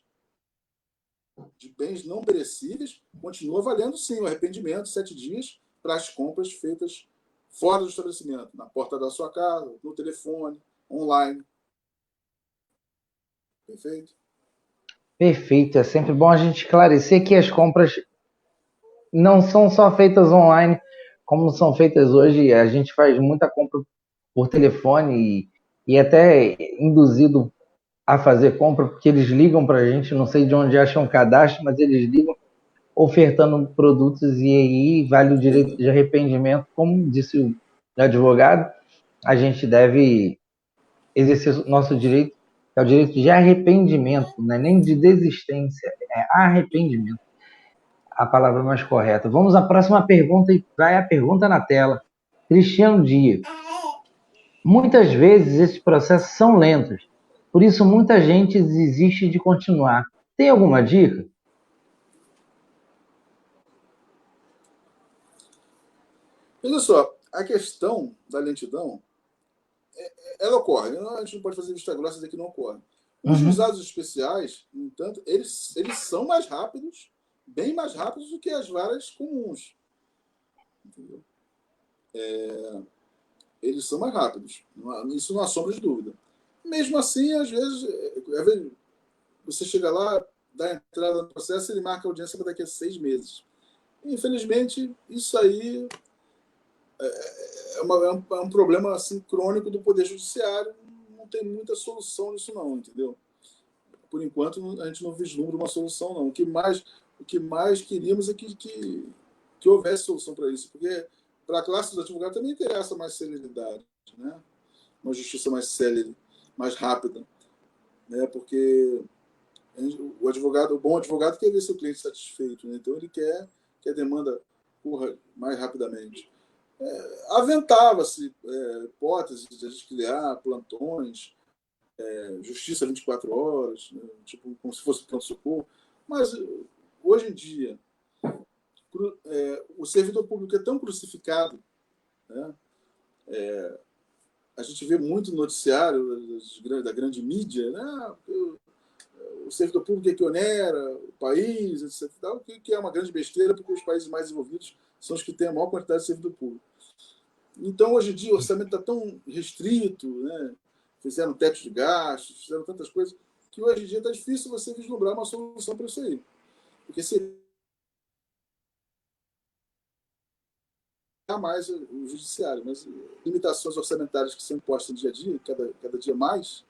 de bens não perecíveis, continua valendo sim o arrependimento, 7 dias, para as compras feitas fora do estabelecimento, na porta da sua casa, no telefone, online. Perfeito? Perfeito. É sempre bom a gente esclarecer que as compras não são só feitas online, como são feitas hoje. A gente faz muita compra por telefone e até induzido a fazer compra, porque eles ligam para a gente, não sei de onde acham o cadastro, mas eles ligam ofertando produtos e aí vale o direito de arrependimento. Como disse o advogado, a gente deve exercer o nosso direito, é o direito de arrependimento, não é nem de desistência, é arrependimento, a palavra mais correta. Vamos à próxima pergunta e vai a pergunta na tela. Cristiano Dias. Muitas vezes esses processos são lentos, por isso muita gente desiste de continuar. Tem alguma dica? Olha só, a questão da lentidão, ela ocorre. A gente não pode fazer vista grossa dizer que não ocorre. Os Uhum. juizados especiais, no entanto, eles são mais rápidos, bem mais rápidos do que as varas comuns. Entendeu? Eles são mais rápidos. Isso não há sombra de dúvida. Mesmo assim, às vezes você chega lá, dá entrada no processo, ele marca a audiência para daqui a 6 meses. Infelizmente, isso aí é um problema assim, crônico do Poder Judiciário. Não tem muita solução nisso, não, entendeu? Por enquanto, a gente não vislumbra uma solução, não. O que mais queríamos é que houvesse solução para isso, porque para a classe dos advogados também interessa mais celeridade, né? Uma justiça mais célere, mais rápida, né? Porque o bom advogado quer ver seu cliente satisfeito, né? Então ele quer que a demanda corra mais rapidamente. Aventava-se hipóteses de a gente criar plantões, justiça 24 horas, né? Tipo, como se fosse pronto-socorro, mas hoje em dia o servidor público é tão crucificado, né? A gente vê muito no noticiário da grande mídia, né? O servidor público é que onera o país, etc. Que é uma grande besteira, porque os países mais desenvolvidos são os que têm a maior quantidade de servidor público. Então, hoje em dia, o orçamento está tão restrito, né? Fizeram teto de gastos, fizeram tantas coisas, que hoje em dia está difícil você vislumbrar uma solução para isso aí. Porque seria mais o judiciário, mas limitações orçamentárias que são impostas no dia a dia, cada dia mais,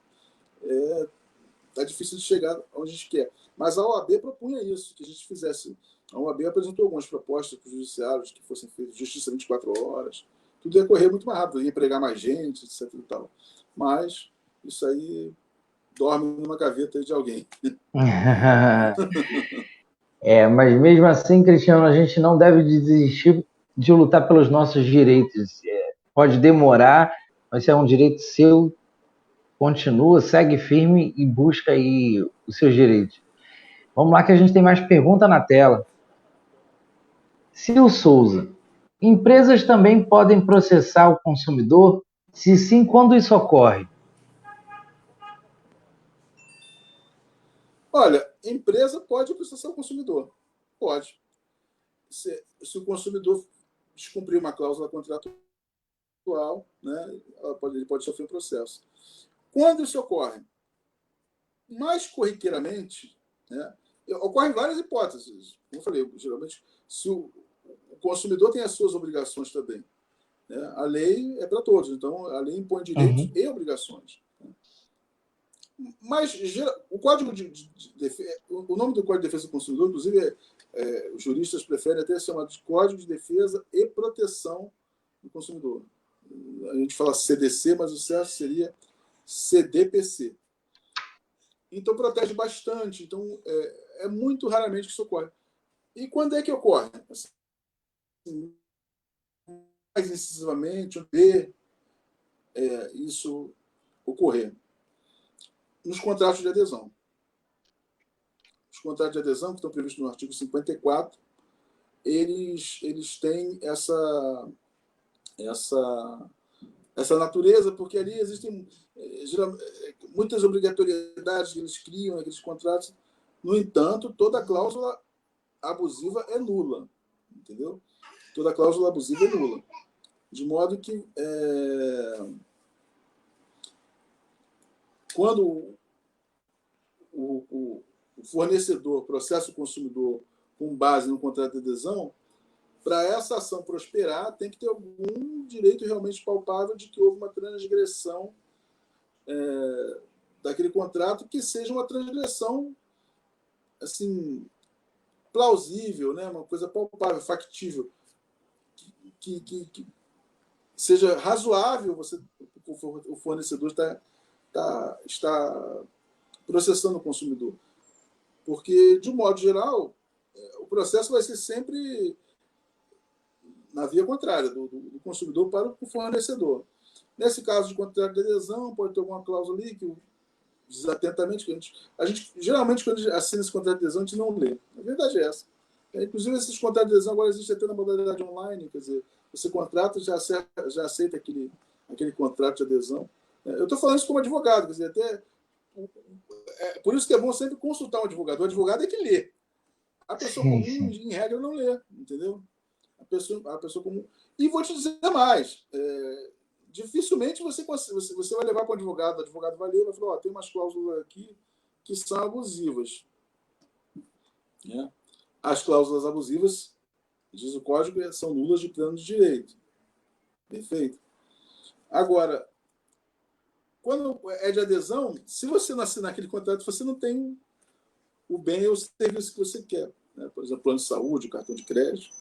está difícil de chegar onde a gente quer. Mas a OAB propunha isso, que a gente fizesse. A OAB apresentou algumas propostas para os judiciários que fossem feitas, justiça 24 horas, tudo ia correr muito mais rápido, ia empregar mais gente, etc. E tal. Mas isso aí dorme numa gaveta de alguém. Mas mesmo assim, Cristiano, a gente não deve desistir de lutar pelos nossos direitos. Pode demorar, mas é um direito seu. Continua, segue firme e busca aí os seus direitos. Vamos lá que a gente tem mais pergunta na tela. Sil Souza. Empresas também podem processar o consumidor? Se sim, quando isso ocorre? Olha, empresa pode processar o consumidor. Pode. Se o consumidor descumprir uma cláusula contratual, né, ele pode sofrer um processo. Quando isso ocorre? Mais corriqueiramente, né, ocorrem várias hipóteses. Como eu falei, geralmente, se o consumidor tem as suas obrigações também. Né, a lei é para todos, então a lei impõe direitos Uhum. e obrigações. Né. Mas o Código de Defesa, o nome do Código de Defesa do Consumidor, inclusive, os juristas preferem até chamar de Código de Defesa e Proteção do Consumidor. A gente fala CDC, mas o certo seria CDPC. Então, protege bastante. Então, é muito raramente que isso ocorre. E quando é que ocorre? Assim, mais incisivamente, ver isso ocorrer. Nos contratos de adesão. Os contratos de adesão, que estão previstos no artigo 54, eles têm essa natureza, porque ali existem muitas obrigatoriedades que eles criam naqueles contratos. No entanto, toda cláusula abusiva é nula, entendeu? Toda cláusula abusiva é nula. De modo que, quando o fornecedor processa o consumidor com base no contrato de adesão, para essa ação prosperar, tem que ter algum direito realmente palpável de que houve uma transgressão daquele contrato, que seja uma transgressão assim, plausível, né? Uma coisa palpável, factível, que seja razoável. O fornecedor está processando o consumidor. Porque, de um modo geral, o processo vai ser sempre na via contrária, do consumidor para o fornecedor. Nesse caso de contrato de adesão, pode ter alguma cláusula ali que, desatentamente, a gente geralmente, quando a gente assina esse contrato de adesão, a gente não lê. A verdade é essa. Inclusive, esses contratos de adesão agora existem até na modalidade online, quer dizer, você contrata, já aceita aquele contrato de adesão. Eu estou falando isso como advogado, quer dizer, até por isso que é bom sempre consultar um advogado. O advogado é que lê. A pessoa comum, em regra, não lê, entendeu? A pessoa comum. E vou te dizer mais. Dificilmente você vai levar para o advogado vai ler e vai falar, tem umas cláusulas aqui que são abusivas. Né? As cláusulas abusivas, diz o código, são nulas de plano de direito. Perfeito? Agora, quando é de adesão, se você não assinar aquele contrato, você não tem o bem ou o serviço que você quer. Né? Por exemplo, plano de saúde, cartão de crédito.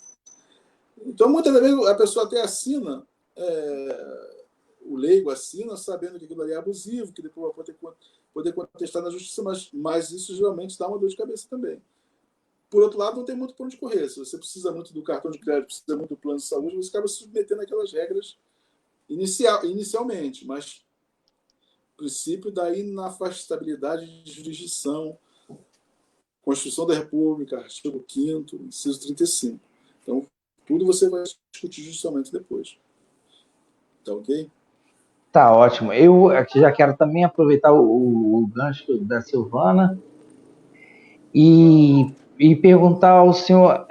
Então, muitas vezes, a pessoa até assina, o leigo assina, sabendo que aquilo ali é abusivo, que depois vai poder contestar na justiça, mas isso geralmente dá uma dor de cabeça também. Por outro lado, não tem muito por onde correr. Se você precisa muito do cartão de crédito, precisa muito do plano de saúde, você acaba se submetendo àquelas regras inicialmente, mas o princípio da inafastabilidade de jurisdição, Constituição da República, artigo 5º, inciso 35. Então, tudo você vai discutir judicialmente depois. Tá ok? Tá ótimo. Eu aqui já quero também aproveitar o gancho da Silvana e perguntar ao senhor,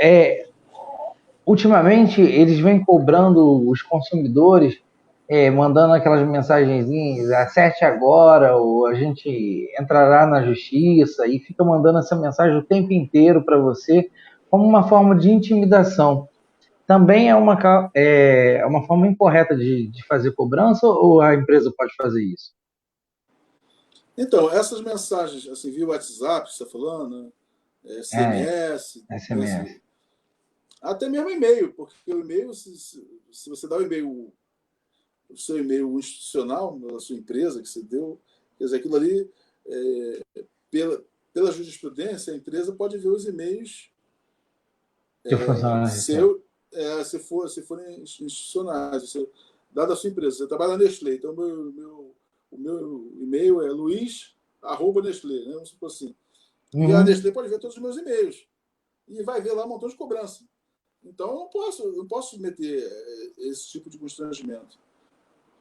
ultimamente eles vêm cobrando os consumidores, mandando aquelas mensagenzinhas, acerte agora, ou a gente entrará na justiça, e fica mandando essa mensagem o tempo inteiro para você, como uma forma de intimidação. Também é uma forma incorreta de fazer cobrança, ou a empresa pode fazer isso? Então, essas mensagens, assim, via WhatsApp, você está falando, SMS, SMS. até mesmo e-mail, porque o e-mail, se você dá o seu e-mail institucional da sua empresa que você deu, quer dizer, aquilo ali, pela jurisprudência, a empresa pode ver os e-mails se forem institucionais, dada a sua empresa. Você trabalha na Nestlé, então o meu e-mail é luiz@nestlé, né? Vamos supor assim. E a Nestlé pode ver todos os meus e-mails. E vai ver lá um montão de cobrança. Então, eu não posso submeter esse tipo de constrangimento.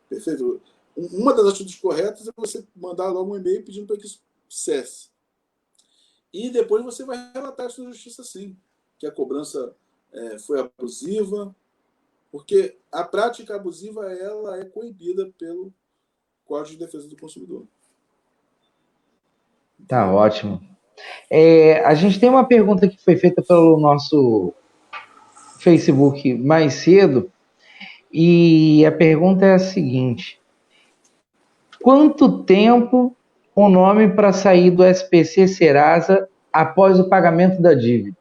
Perfeito? Uma das atitudes corretas é você mandar logo um e-mail pedindo para que isso cesse. E depois você vai relatar isso na justiça, sim, que a cobrança foi abusiva, porque a prática abusiva ela é coibida pelo Código de Defesa do Consumidor. Tá ótimo. A gente tem uma pergunta que foi feita pelo nosso Facebook mais cedo, e a pergunta é a seguinte: quanto tempo o nome para sair do SPC Serasa após o pagamento da dívida?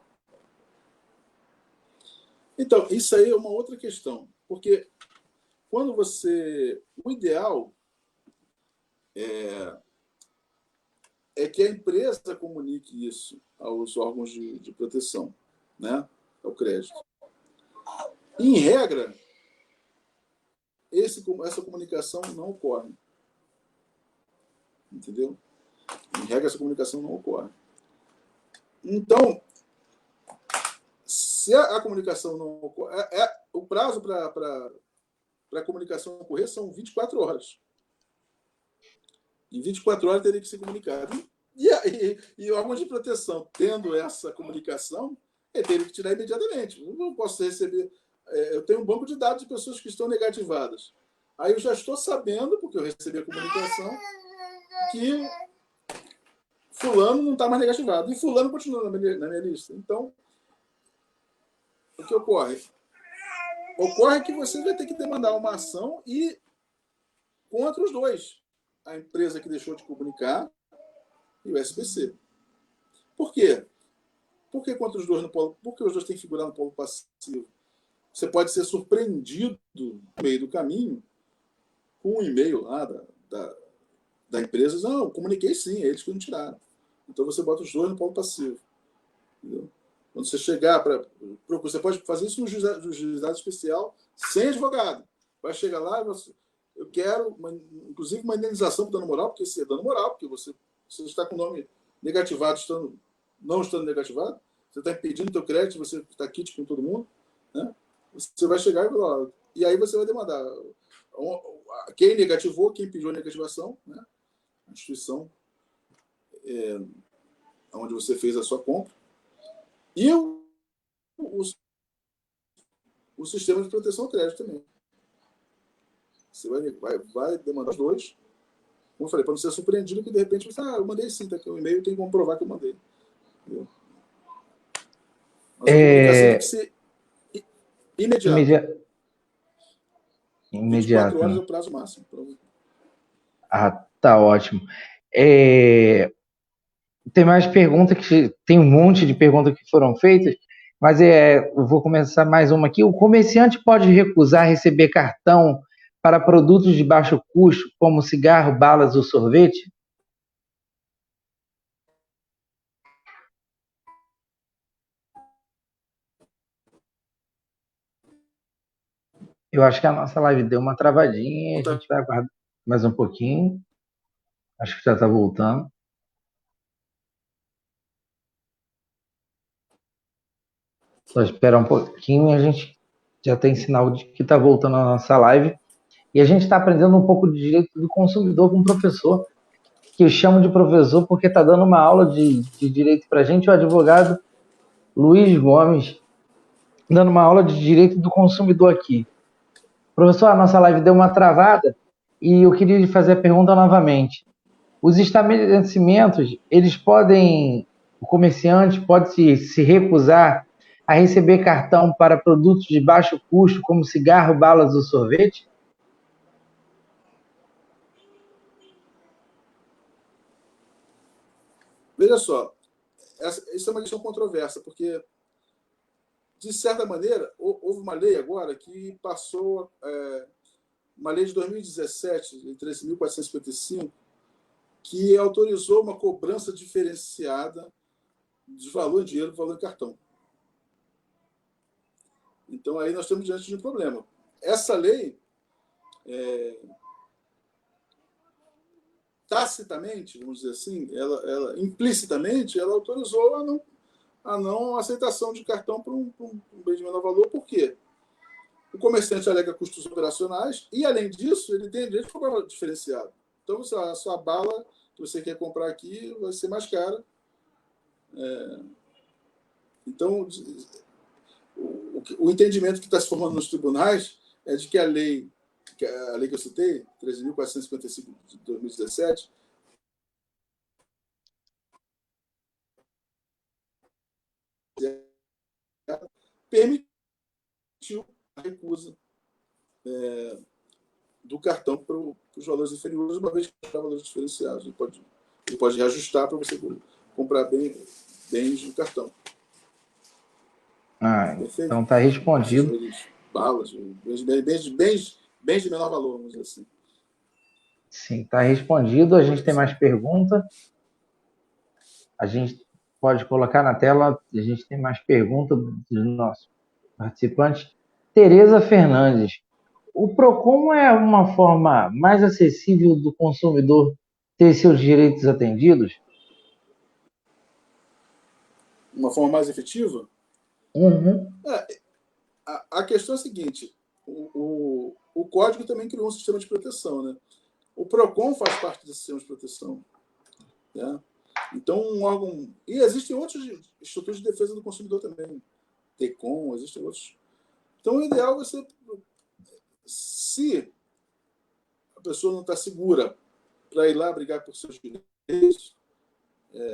Então, isso aí é uma outra questão, porque quando você... O ideal é que a empresa comunique isso aos órgãos de proteção, né? Ao crédito. Em regra, essa comunicação não ocorre. Entendeu? Em regra, essa comunicação não ocorre. Então, se a comunicação não ocorre... o prazo para a comunicação ocorrer são 24 horas. Em 24 horas teria que ser comunicado. E o órgão de proteção, tendo essa comunicação, ele teria que tirar imediatamente. Eu não posso receber... eu tenho um banco de dados de pessoas que estão negativadas. Aí eu já estou sabendo, porque eu recebi a comunicação, que fulano não está mais negativado. E fulano continua na minha lista. Então, o que ocorre? Ocorre que você vai ter que demandar uma ação e contra os dois. A empresa que deixou de comunicar e o SPC. Por quê? Por que contra os dois no polo? Porque os dois têm que figurar no polo passivo. Você pode ser surpreendido no meio do caminho com um e-mail lá da empresa. Não, eu comuniquei sim, é eles que não tiraram. Então você bota os dois no polo passivo. Entendeu? Quando você chegar para... Você pode fazer isso no juizado especial sem advogado. Vai chegar lá e você... Eu quero, inclusive, uma indenização por dano moral, porque isso é dano moral, porque você está com o nome negativado, não estando negativado, você está impedindo o teu crédito, você está quite com todo mundo, né? Você vai chegar e falar, e aí você vai demandar quem negativou, quem pediu a negativação, né? A instituição onde você fez a sua compra, e o sistema de proteção ao crédito também. Você vai demandar os dois, como eu falei, para não ser surpreendido que de repente você, eu mandei sim, tá aqui o e-mail, tem que comprovar que eu mandei. Entendeu? Mas a comunicação tem que ser imediata. 24 horas é o prazo máximo. Ah, tá ótimo. Tem mais perguntas tem um monte de perguntas que foram feitas, mas eu vou começar mais uma aqui. O comerciante pode recusar receber cartão para produtos de baixo custo, como cigarro, balas ou sorvete? Eu acho que a nossa live deu uma travadinha, a gente vai aguardar mais um pouquinho. Acho que já está voltando. Só espera um pouquinho e a gente já tem sinal de que está voltando a nossa live. E a gente está aprendendo um pouco de direito do consumidor com o professor, que eu chamo de professor porque está dando uma aula de direito para a gente, o advogado Luiz Gomes, dando uma aula de direito do consumidor aqui. Professor, a nossa live deu uma travada e eu queria lhe fazer a pergunta novamente. Os estabelecimentos, o comerciante pode se recusar a receber cartão para produtos de baixo custo, como cigarro, balas ou sorvete? Veja só, isso é uma questão controversa, porque, de certa maneira, houve uma lei agora que passou, uma lei de 2017, em 13.455, que autorizou uma cobrança diferenciada de valor em dinheiro e valor em cartão. Então, aí nós estamos diante de um problema. Essa lei, tacitamente, vamos dizer assim, implicitamente, ela autorizou a não aceitação de cartão para um bem de menor valor. Por quê? O comerciante alega custos operacionais e, além disso, ele tem direito de cobrar diferenciado. Então, a sua bala que você quer comprar aqui vai ser mais cara. Então, o entendimento que está se formando nos tribunais é de que a lei que eu citei, 13.455 de 2017, permitiu a recusa do cartão para os valores inferiores, uma vez que para valores diferenciados. Ele pode Ele pode reajustar para você comprar bens no cartão. Perfeito? Então está respondido. Balas, bens de menor valor, vamos dizer assim. Sim, está respondido. A gente tem mais pergunta. A gente pode colocar na tela. A gente tem mais pergunta do nosso participante. Tereza Fernandes. O PROCON é uma forma mais acessível do consumidor ter seus direitos atendidos? Uma forma mais efetiva? Uhum. A questão é a seguinte: o Código também criou um sistema de proteção, né? O PROCON faz parte desse sistema de proteção. Né? Então, um órgão. E existem outros institutos de defesa do consumidor também. TECOM, existem outros. Então, o ideal é você. Se a pessoa não está segura para ir lá brigar por seus direitos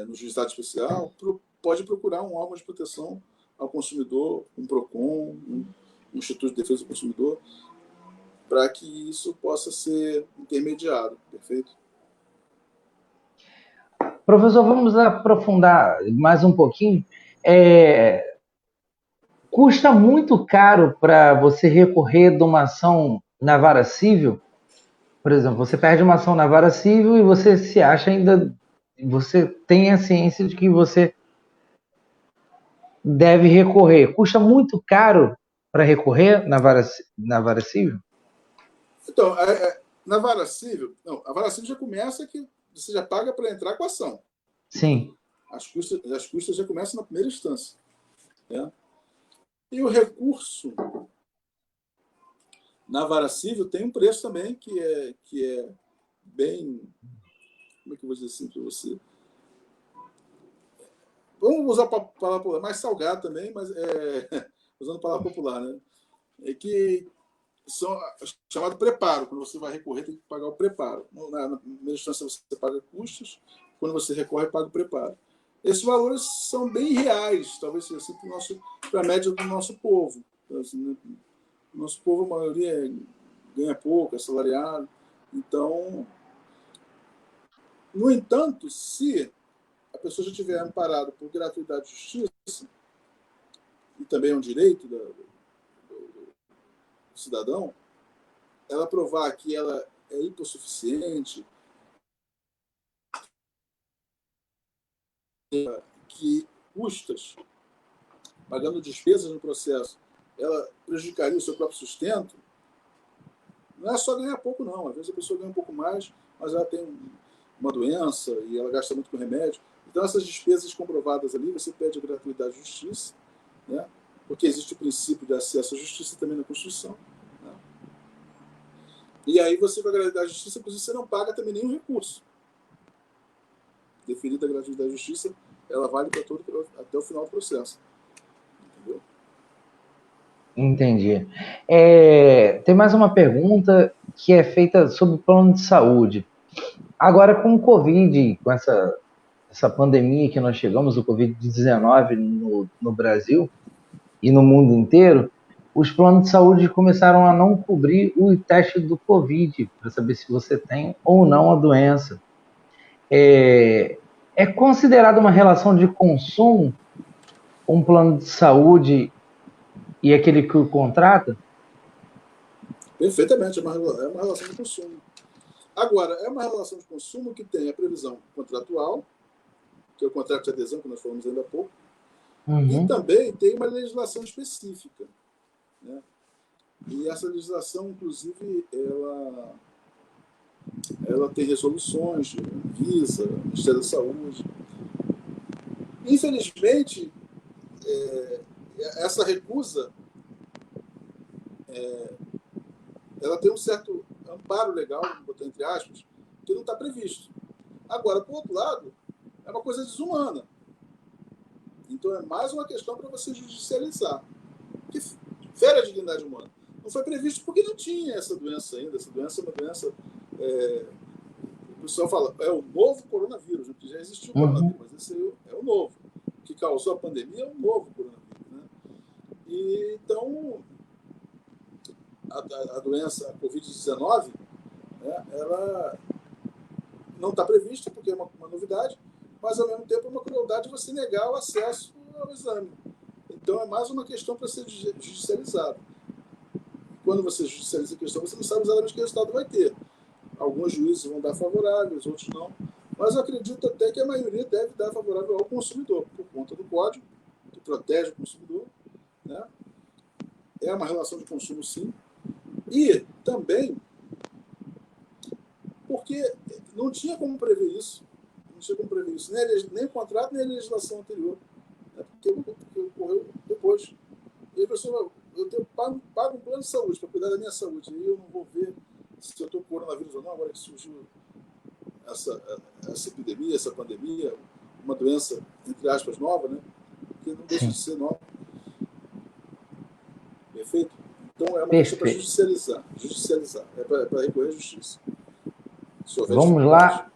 no juizado especial, pode procurar um órgão de proteção ao consumidor, um PROCON, um Instituto de Defesa do Consumidor, para que isso possa ser intermediado, perfeito? Professor, vamos aprofundar mais um pouquinho. Custa muito caro para você recorrer de uma ação na vara civil? Por exemplo, você perde uma ação na vara civil e você se acha ainda... Você tem a ciência de que você deve recorrer. Custa muito caro para recorrer na vara civil? Então, na vara civil, não, a vara civil já começa que você já paga para entrar com a ação. Sim. As custas já começam na primeira instância. Né? E o recurso na vara civil tem um preço também que é bem... Como é que eu vou dizer assim para você? Vamos usar a palavra popular, mais salgado também, mas usando a palavra popular, né? É que são chamado preparo. Quando você vai recorrer, tem que pagar o preparo. Na primeira instância, você paga custos. Quando você recorre, paga o preparo. Esses valores são bem reais, talvez seja assim para a média do nosso povo. Então, assim, o nosso povo, a maioria, ganha pouco, é assalariado. Então, no entanto, se a pessoa já tiver amparado por gratuidade de justiça, e também é um direito do cidadão, ela provar que ela é hipossuficiente, que custas, pagando despesas no processo, ela prejudicaria o seu próprio sustento, não é só ganhar pouco, não. Às vezes a pessoa ganha um pouco mais, mas ela tem uma doença e ela gasta muito com remédio. Então, essas despesas comprovadas ali, você pede a gratuidade de justiça, né? Porque existe o princípio de acesso à justiça também na Constituição. Né? E aí, você, com a gratuidade de justiça, você não paga também nenhum recurso. Deferida a gratuidade de justiça, ela vale para até o final do processo. Entendeu? Entendi. Tem mais uma pergunta que é feita sobre o plano de saúde. Agora, com o Covid, com essa pandemia que nós chegamos, o Covid-19 no Brasil e no mundo inteiro, os planos de saúde começaram a não cobrir o teste do Covid, para saber se você tem ou não a doença. É considerado uma relação de consumo um plano de saúde e aquele que o contrata? Perfeitamente, é uma relação de consumo. Agora, é uma relação de consumo que tem a previsão contratual, que é o contrato de adesão, que nós falamos ainda há pouco, e também tem uma legislação específica. Né? E essa legislação, inclusive, ela tem resoluções de Anvisa, Ministério da Saúde. Infelizmente, essa recusa ela tem um certo amparo legal, vou botar entre aspas, que não está previsto. Agora, por outro lado, é uma coisa desumana. Então, é mais uma questão para você judicializar. Que fere a dignidade humana. Não foi previsto porque não tinha essa doença ainda. Essa doença é uma doença... o pessoal fala, é o novo coronavírus, né? Porque já existiu o coronavírus, mas esse aí é o novo. O que causou a pandemia é o novo coronavírus. Né? E, então, a doença, a Covid-19, né, ela não está prevista, porque é uma novidade, mas, ao mesmo tempo, é uma crueldade você negar o acesso ao exame. Então, é mais uma questão para ser judicializada. Quando você judicializa a questão, você não sabe exatamente que resultado vai ter. Alguns juízes vão dar favoráveis, outros não. Mas eu acredito até que a maioria deve dar favorável ao consumidor, por conta do código, que protege o consumidor. Né? É uma relação de consumo, sim. E também porque não tinha como prever isso. Não tinha como prever isso. Nem o contrato, nem a legislação anterior. Né? Porque ocorreu depois. E a pessoa, pago um plano de saúde para cuidar da minha saúde. E eu não vou ver se eu estou com coronavírus ou não, agora que surgiu essa epidemia, essa pandemia, uma doença, entre aspas, nova, né? Que não deixa de ser nova. Perfeito? Então, é uma questão para judicializar. É para recorrer à justiça. Vamos lá.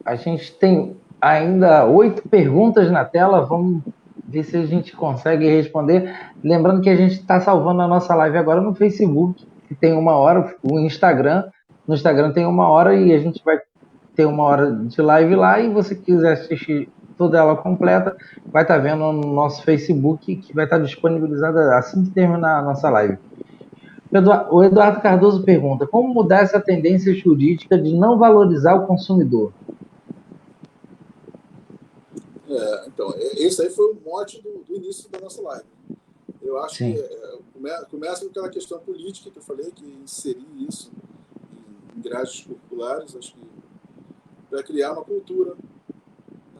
A gente tem ainda 8 perguntas na tela. Vamos ver se a gente consegue responder. Lembrando que a gente está salvando a nossa live agora no Facebook, que tem 1 hora. O Instagram. No Instagram tem 1 hora e a gente vai ter 1 hora de live lá. E você quiser assistir toda ela completa, vai estar vendo no nosso Facebook, que vai estar disponibilizada assim que terminar a nossa live. O Eduardo Cardoso pergunta: como mudar essa tendência jurídica de não valorizar o consumidor? Então, esse aí foi o mote do início da nossa live. Eu acho Sim. que começa com aquela questão política que eu falei, que inserir isso em grades curriculares, acho que para criar uma cultura,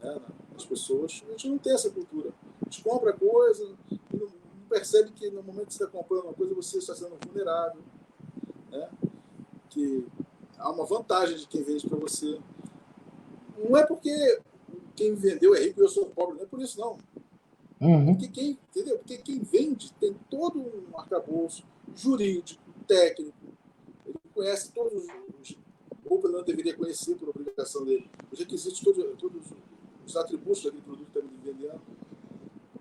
né, nas pessoas. A gente não tem essa cultura. A gente compra coisa e não percebe que no momento que você está comprando uma coisa, você está sendo vulnerável. Né? Que há uma vantagem de quem vende para você. Não é porque quem vendeu é rico e eu sou pobre, não é por isso, não. Uhum. Porque quem vende tem todo um arcabouço jurídico, técnico, ele conhece todos ou pelo menos deveria conhecer por obrigação dele, os requisitos, todos os atributos daquele produto que está me vendendo.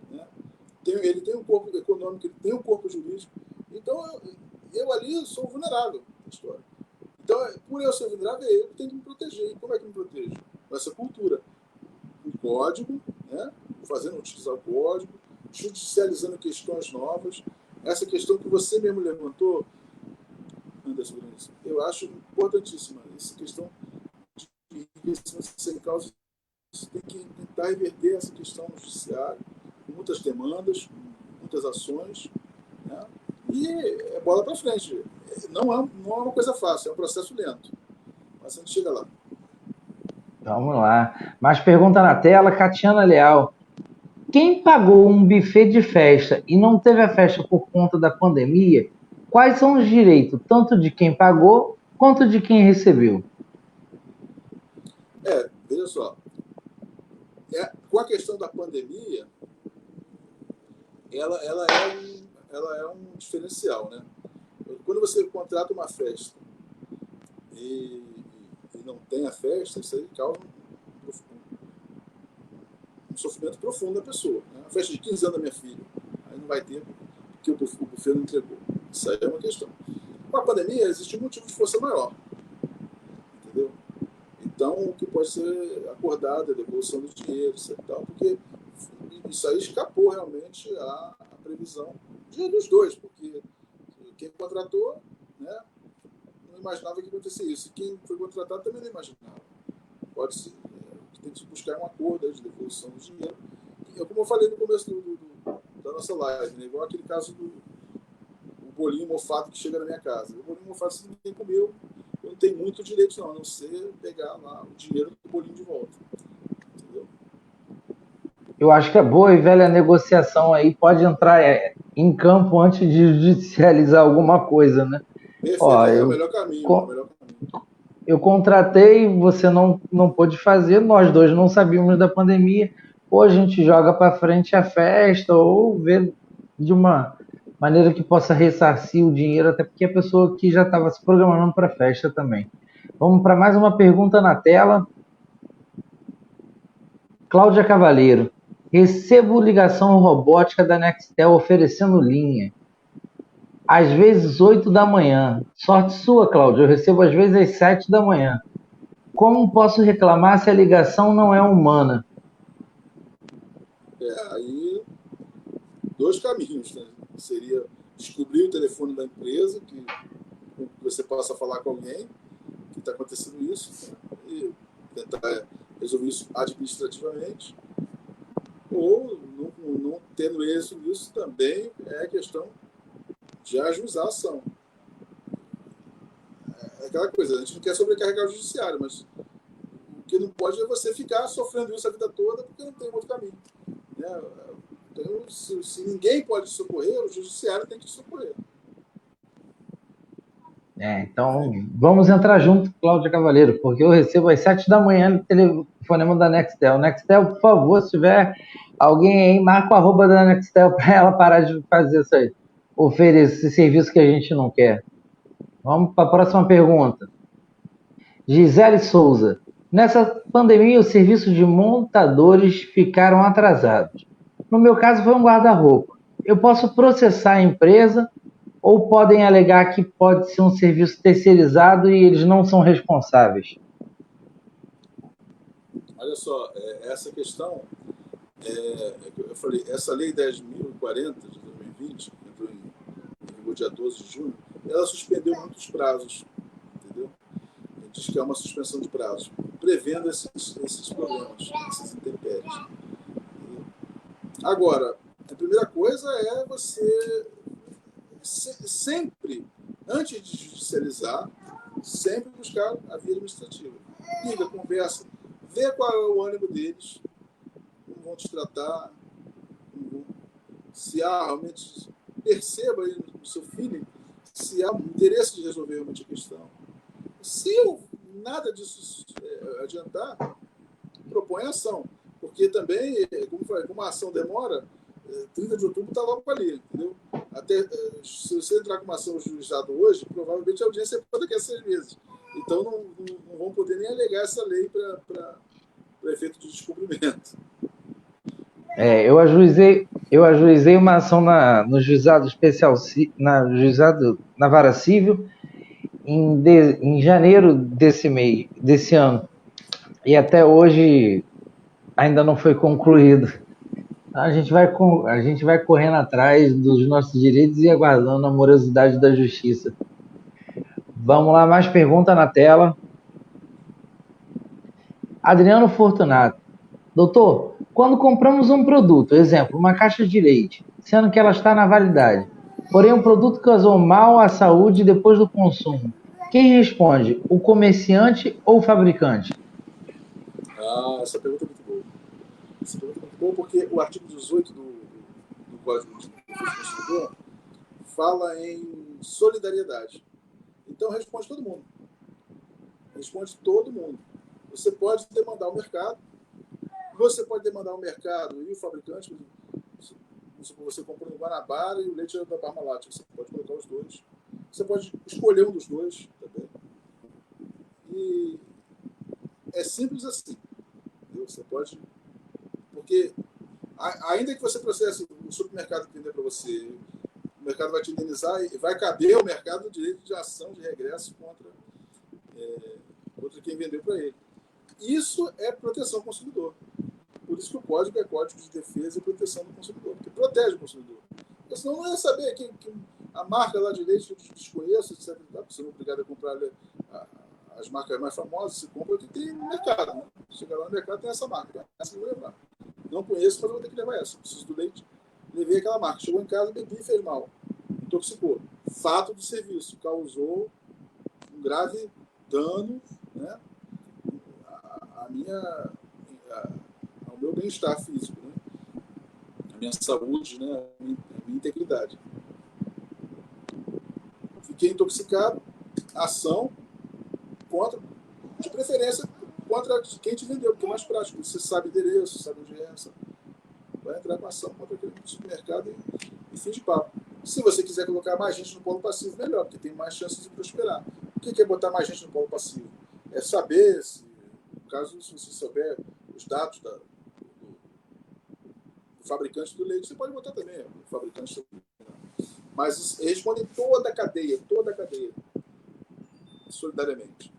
Né? Ele tem um corpo econômico, ele tem um corpo jurídico. Então, eu ali sou vulnerável na história. Então, por eu ser vulnerável, eu tenho que me proteger. E como é que me protejo? Com essa cultura. O código, né? Utilizar o código, judicializando questões novas. Essa questão que você mesmo levantou, Anderson, eu acho importantíssima. Essa questão de enriquecimento sem causa, você tem que tentar reverter essa questão no judiciário, com muitas demandas, muitas ações, né? E é bola para frente. Não é uma coisa fácil, é um processo lento. Mas a gente chega lá. Vamos lá. Mais pergunta na tela, Catiana Leal. Quem pagou um buffet de festa e não teve a festa por conta da pandemia, quais são os direitos, tanto de quem pagou quanto de quem recebeu? Veja só. Com a questão da pandemia, ela é um diferencial, né? Quando você contrata uma festa e não tem a festa, isso aí causa um sofrimento profundo da pessoa. Né? A festa de 15 anos da minha filha, aí não vai ter, porque o buffet não entregou. Isso aí é uma questão. Com a pandemia, existe um motivo de força maior. Entendeu? Então, o que pode ser acordado é a devolução do dinheiro, etc. Porque isso aí escapou realmente à previsão dos dois, porque quem contratou, né, não imaginava que acontecesse isso. E quem foi contratado também não imaginava. Pode ser, tem que buscar um acordo de devolução do dinheiro. E, como eu falei no começo da nossa live, né, igual aquele caso do bolinho mofado que chega na minha casa. O bolinho mofado, se ninguém comeu, eu não tenho muito direito, não, a não ser pegar lá o dinheiro do bolinho de volta. Entendeu? Eu acho que a boa e velha negociação aí pode entrar em campo antes de judicializar alguma coisa, né? Perfeito, é o melhor caminho. Eu contratei, você não pôde fazer, nós dois não sabíamos da pandemia, ou a gente joga para frente a festa, ou vê de uma maneira que possa ressarcir o dinheiro, até porque a pessoa que já estava se programando para a festa também. Vamos para mais uma pergunta na tela. Cláudia Cavalheiro. Recebo ligação robótica da Nextel oferecendo linha. Às vezes 8 da manhã. Sorte sua, Cláudia. Eu recebo às vezes às 7 da manhã. como posso reclamar se a ligação não é humana? Aí, dois caminhos, né? Seria descobrir o telefone da empresa, que você possa falar com alguém que está acontecendo isso, né? E tentar resolver isso administrativamente, ou não tendo êxito nisso, também é questão de ajuizar a ação. É aquela coisa, a gente não quer sobrecarregar o judiciário, mas o que não pode é você ficar sofrendo isso a vida toda porque não tem outro caminho, né? Então, se ninguém pode socorrer, o judiciário tem que socorrer. Então, vamos entrar junto, Cláudia Cavaleiro, porque eu recebo às 7 da manhã o telefonema da Nextel. Nextel, por favor, se tiver alguém aí, marca o arroba da Nextel para ela parar de fazer isso aí. Oferecer esse serviço que a gente não quer. Vamos para a próxima pergunta. Gisele Souza. Nessa pandemia, os serviços de montadores ficaram atrasados. No meu caso, foi um guarda-roupa. Eu posso processar a empresa ou podem alegar que pode ser um serviço terceirizado e eles não são responsáveis? Olha só, essa questão, eu falei, essa lei 10.040 de 2020, que entrou em vigor dia 12 de junho, ela suspendeu muitos prazos, entendeu? Diz que é uma suspensão de prazos, prevendo esses problemas, essas intempéries. Agora, a primeira coisa é você sempre, antes de judicializar, sempre buscar a via administrativa. Liga, conversa, vê qual é o ânimo deles, como vão te tratar, se há realmente, perceba aí no seu feeling se há interesse de resolver realmente a questão. Se nada disso adiantar, propõe ação. Porque também, como a ação demora, 30 de outubro está logo ali, entendeu? Se você entrar com uma ação juizada hoje, provavelmente a audiência é daqui a 6 meses. Então não vão poder nem alegar essa lei para efeito de descumprimento. Eu ajuizei uma ação no juizado especial, na vara civil, em janeiro desse ano. E até hoje ainda não foi concluído. A gente vai correndo atrás dos nossos direitos e aguardando a morosidade da justiça. Vamos lá, mais pergunta na tela. Adriano Fortunato. Doutor, quando compramos um produto, exemplo, uma caixa de leite, sendo que ela está na validade, porém o produto causou mal à saúde depois do consumo, quem responde? O comerciante ou o fabricante? Essa pergunta é muito boa. Essa pergunta é muito boa porque o artigo 18 do Código de Defesa do Consumidor fala em solidariedade. Então responde todo mundo. Responde todo mundo. Você pode demandar o mercado, e o fabricante. Você comprou no Guanabara e o leite é da Parmalat. Você pode colocar os dois. Você pode escolher um dos dois também. E é simples assim. Você pode. Porque, ainda que você processe o supermercado que vender para você, o mercado vai te indenizar e vai caber ao mercado o direito de ação de regresso contra quem vendeu para ele. Isso é proteção ao consumidor. Por isso que o código é Código de Defesa e Proteção do Consumidor, porque protege o consumidor. Porque senão não ia saber que a marca lá de leite eu desconheço, etc. Você não é obrigado a comprar as marcas mais famosas, se compra o que tem no mercado. Né? Chega lá no mercado, tem essa marca. Essa eu vou levar. Não conheço, mas eu vou ter que levar essa. Preciso do leite, levei aquela marca. Chegou em casa, bebi e fez mal. Intoxicou. Fato do serviço. Causou um grave dano, né? Ao meu bem-estar físico, né? A minha saúde, né? A minha integridade. Fiquei intoxicado, ação contra, de preferência, contra quem te vendeu, porque é mais prático. Você sabe o endereço, sabe onde é, vai entrar com ação contra aquele supermercado e fim de papo. Se você quiser colocar mais gente no polo passivo, melhor, porque tem mais chances de prosperar. O que é botar mais gente no polo passivo? É saber, se você souber os dados do fabricante do leite, você pode botar também, o fabricante. Mas respondem toda a cadeia, solidariamente.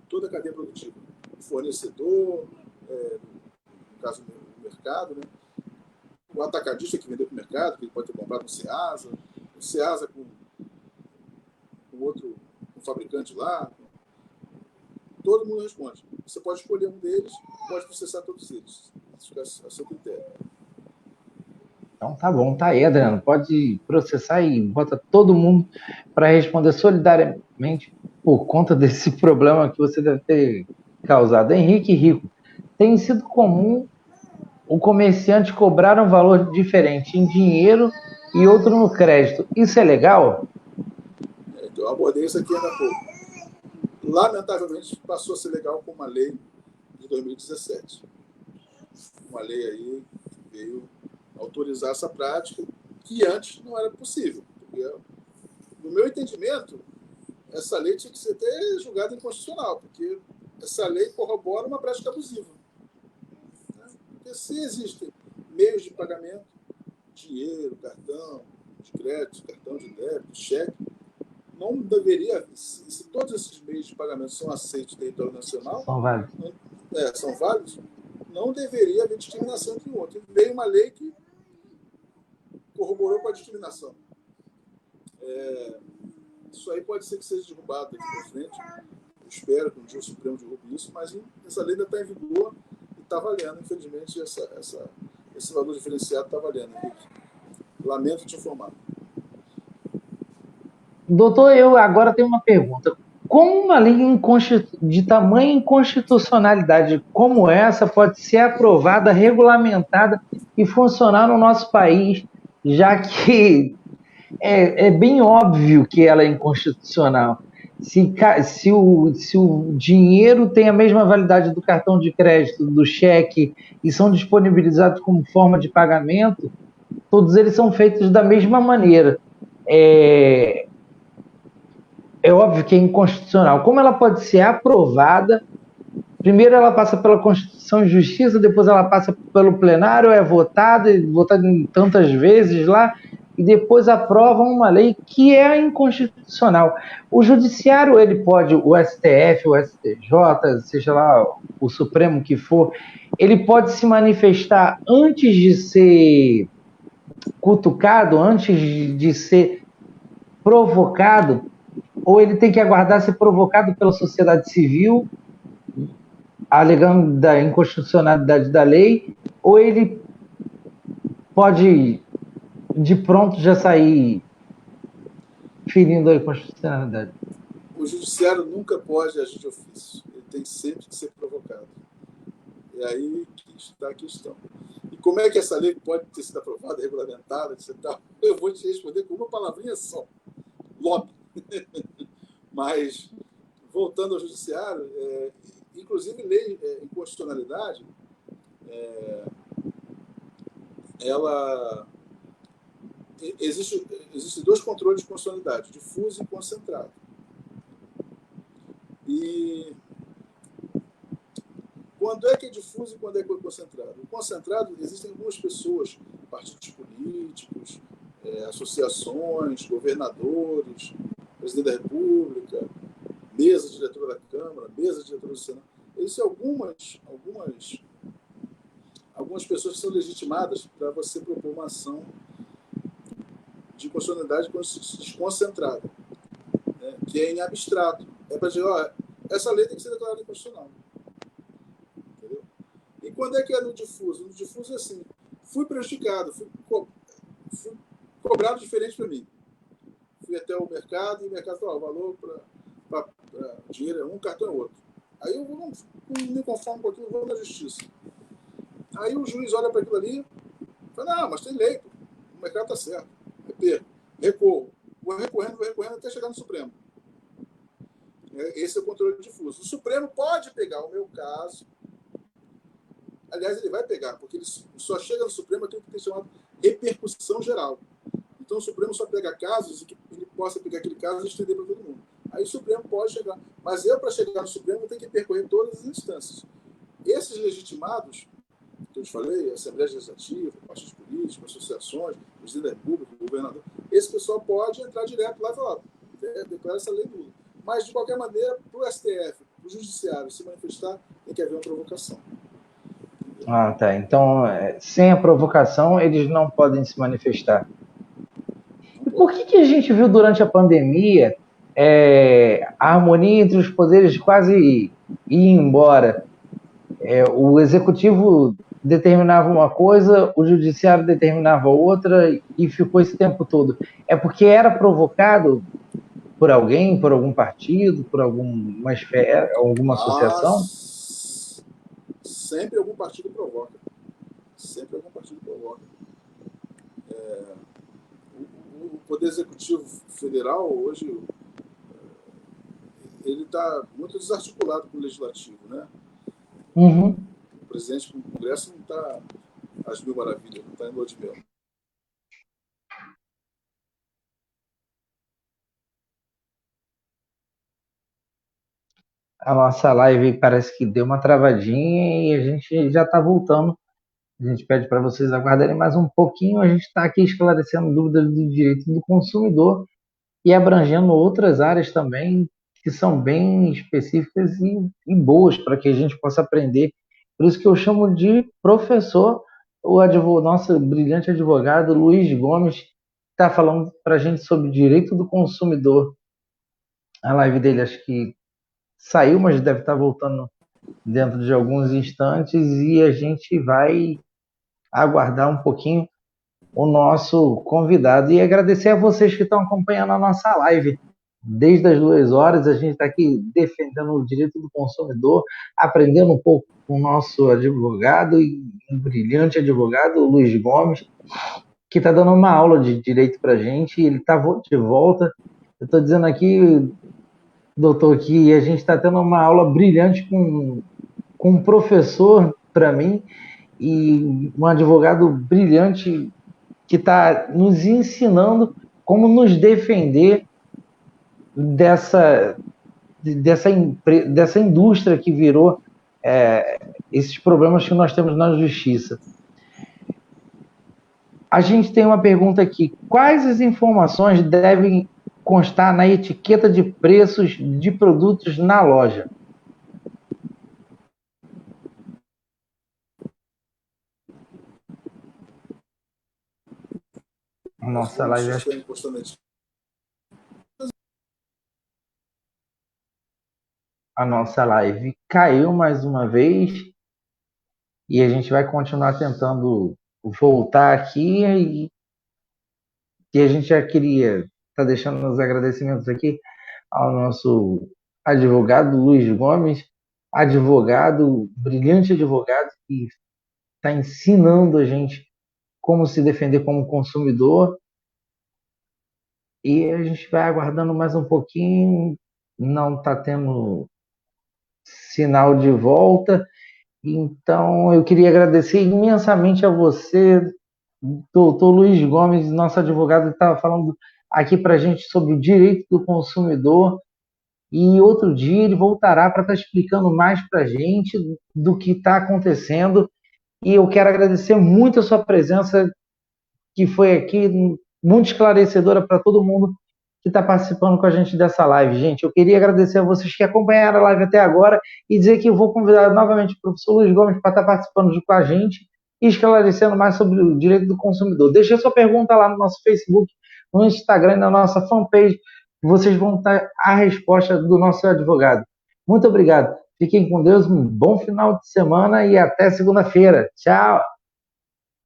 Toda a cadeia produtiva. fornecedor, no caso do mercado, né? O atacadista que vendeu para o mercado, que ele pode ter comprado no Ceasa, o Ceasa com outro fabricante lá, todo mundo responde. Você pode escolher um deles, pode processar todos eles. Isso fica a seu critério. Então tá bom, tá aí, Adriano. Pode processar e bota todo mundo para responder solidariamente por conta desse problema que você deve ter causado. Henrique Rico, tem sido comum o comerciante cobrar um valor diferente em dinheiro e outro no crédito. Isso é legal? Então, eu abordei isso aqui ainda há pouco. Lamentavelmente, passou a ser legal com uma lei de 2017. Uma lei aí que veio autorizar essa prática que antes não era possível. Porque, no meu entendimento, essa lei tinha que ser até julgada inconstitucional, porque essa lei corrobora uma prática abusiva. Porque se existem meios de pagamento, dinheiro, cartão de crédito, cartão de débito, cheque, não deveria, se todos esses meios de pagamento são aceitos no território nacional, São válidos. São válidos, não deveria haver discriminação entre um outro. Veio uma lei que corroborou com a discriminação. Isso aí pode ser que seja derrubado daqui para frente. Eu espero que um dia o Supremo derrube isso, mas essa lei ainda está em vigor e está valendo. Infelizmente, esse valor diferenciado está valendo. Lamento te informar. Doutor, eu agora tenho uma pergunta. Como uma lei de tamanha inconstitucionalidade como essa pode ser aprovada, regulamentada e funcionar no nosso país, já que é bem óbvio que ela é inconstitucional? Se o dinheiro tem a mesma validade do cartão de crédito, do cheque, e são disponibilizados como forma de pagamento, todos eles são feitos da mesma maneira. É óbvio que é inconstitucional. Como ela pode ser aprovada? Primeiro ela passa pela Constituição e Justiça, depois ela passa pelo plenário, é votada em tantas vezes lá, e depois aprovam uma lei que é inconstitucional. O Judiciário, ele pode, o STF, o STJ, seja lá o Supremo que for, ele pode se manifestar antes de ser cutucado, antes de ser provocado, ou ele tem que aguardar ser provocado pela sociedade civil, alegando da inconstitucionalidade da lei, ou ele pode, de pronto, já sair ferindo a inconstitucionalidade? O judiciário nunca pode agir de ofício. Ele tem sempre que ser provocado. E aí está a questão. E como é que essa lei pode ter sido aprovada, regulamentada, etc. Eu vou te responder com uma palavrinha só. Lobby. Mas, voltando ao judiciário, inclusive lei inconstitucionalidade, ela existe dois controles de constitucionalidade, difuso e concentrado. E quando é que é difuso e quando é que é concentrado? O concentrado, existem algumas pessoas, partidos políticos, associações, governadores, presidente da República, mesa diretora da Câmara, mesa diretora do Senado. Existem algumas pessoas que são legitimadas para você propor uma ação de constitucionalidade desconcentrada, né, que é em abstrato. É para dizer, essa lei tem que ser declarada inconstitucional. Entendeu? E quando é que é no difuso? No difuso é assim, fui prejudicado, fui cobrado diferente para mim. Fui até o mercado e o mercado falou, o valor para dinheiro é um, cartão é outro. Aí eu não me conformo com aquilo, vou na justiça. Aí o juiz olha para aquilo ali e fala, mas tem lei, o mercado está certo. Recorro. Vou recorrendo até chegar no Supremo. Esse é o controle difuso. O Supremo pode pegar o meu caso. Aliás, ele vai pegar, porque ele só chega no Supremo aquilo que tem chamado repercussão geral. Então, o Supremo só pega casos e que ele possa pegar aquele caso e estender para todo mundo. Aí o Supremo pode chegar. Mas para chegar no Supremo, eu tenho que percorrer todas as instâncias. Esses legitimados, que eu te falei, Assembleia Legislativa, partidos políticos, associações, presidente da República, governador, esse pessoal pode entrar direto lá e falar, declara essa lei nula. Mas, de qualquer maneira, para o STF, para o Judiciário se manifestar, tem que haver uma provocação. Ah, tá. Então, sem a provocação, eles não podem se manifestar. E por que a gente viu durante a pandemia a harmonia entre os poderes quase ir embora? O executivo determinava uma coisa, o judiciário determinava outra e ficou esse tempo todo. É porque era provocado por alguém, por algum partido, por alguma esfera, alguma associação? Sempre algum partido provoca. Sempre algum partido provoca. O Poder Executivo Federal, hoje, ele está muito desarticulado com o Legislativo, né? Uhum. O presidente do Congresso não está às mil maravilhas, não está em lua de mel. A nossa live parece que deu uma travadinha e a gente já está voltando. A gente pede para vocês aguardarem mais um pouquinho. A gente está aqui esclarecendo dúvidas do direito do consumidor e abrangendo outras áreas também que são bem específicas e boas para que a gente possa aprender. Por isso que eu chamo de professor o nosso brilhante advogado Luiz Gomes está falando para a gente sobre direito do consumidor. A live dele acho que saiu, mas deve estar voltando dentro de alguns instantes e a gente vai aguardar um pouquinho o nosso convidado e agradecer a vocês que estão acompanhando a nossa live. Desde as 2 horas, a gente está aqui defendendo o direito do consumidor, aprendendo um pouco com o nosso advogado, e um brilhante advogado, o Luiz Gomes, que está dando uma aula de direito para a gente, e ele está de volta. Eu estou dizendo aqui, doutor, que a gente está tendo uma aula brilhante com um professor para mim e um advogado brilhante que está nos ensinando como nos defender dessa indústria que virou esses problemas que nós temos na justiça. A gente tem uma pergunta aqui: quais as informações devem constar na etiqueta de preços de produtos na loja? Nossa live acho que... A nossa live caiu mais uma vez e a gente vai continuar tentando voltar aqui e a gente já queria estar deixando os agradecimentos aqui ao nosso advogado Luiz Gomes, advogado, brilhante advogado que está ensinando a gente como se defender como consumidor. E a gente vai aguardando mais um pouquinho, não está tendo sinal de volta. Então, eu queria agradecer imensamente a você, doutor Luiz Gomes, nosso advogado, que estava falando aqui para a gente sobre o direito do consumidor. E outro dia ele voltará para estar explicando mais para a gente do que está acontecendo. E eu quero agradecer muito a sua presença, que foi aqui muito esclarecedora para todo mundo que está participando com a gente dessa live. Gente, eu queria agradecer a vocês que acompanharam a live até agora e dizer que eu vou convidar novamente o professor Luiz Gomes para estar participando com a gente e esclarecendo mais sobre o direito do consumidor. Deixe a sua pergunta lá no nosso Facebook, no Instagram e na nossa fanpage. Vocês vão ter a resposta do nosso advogado. Muito obrigado. Fiquem com Deus, um bom final de semana e até segunda-feira. Tchau!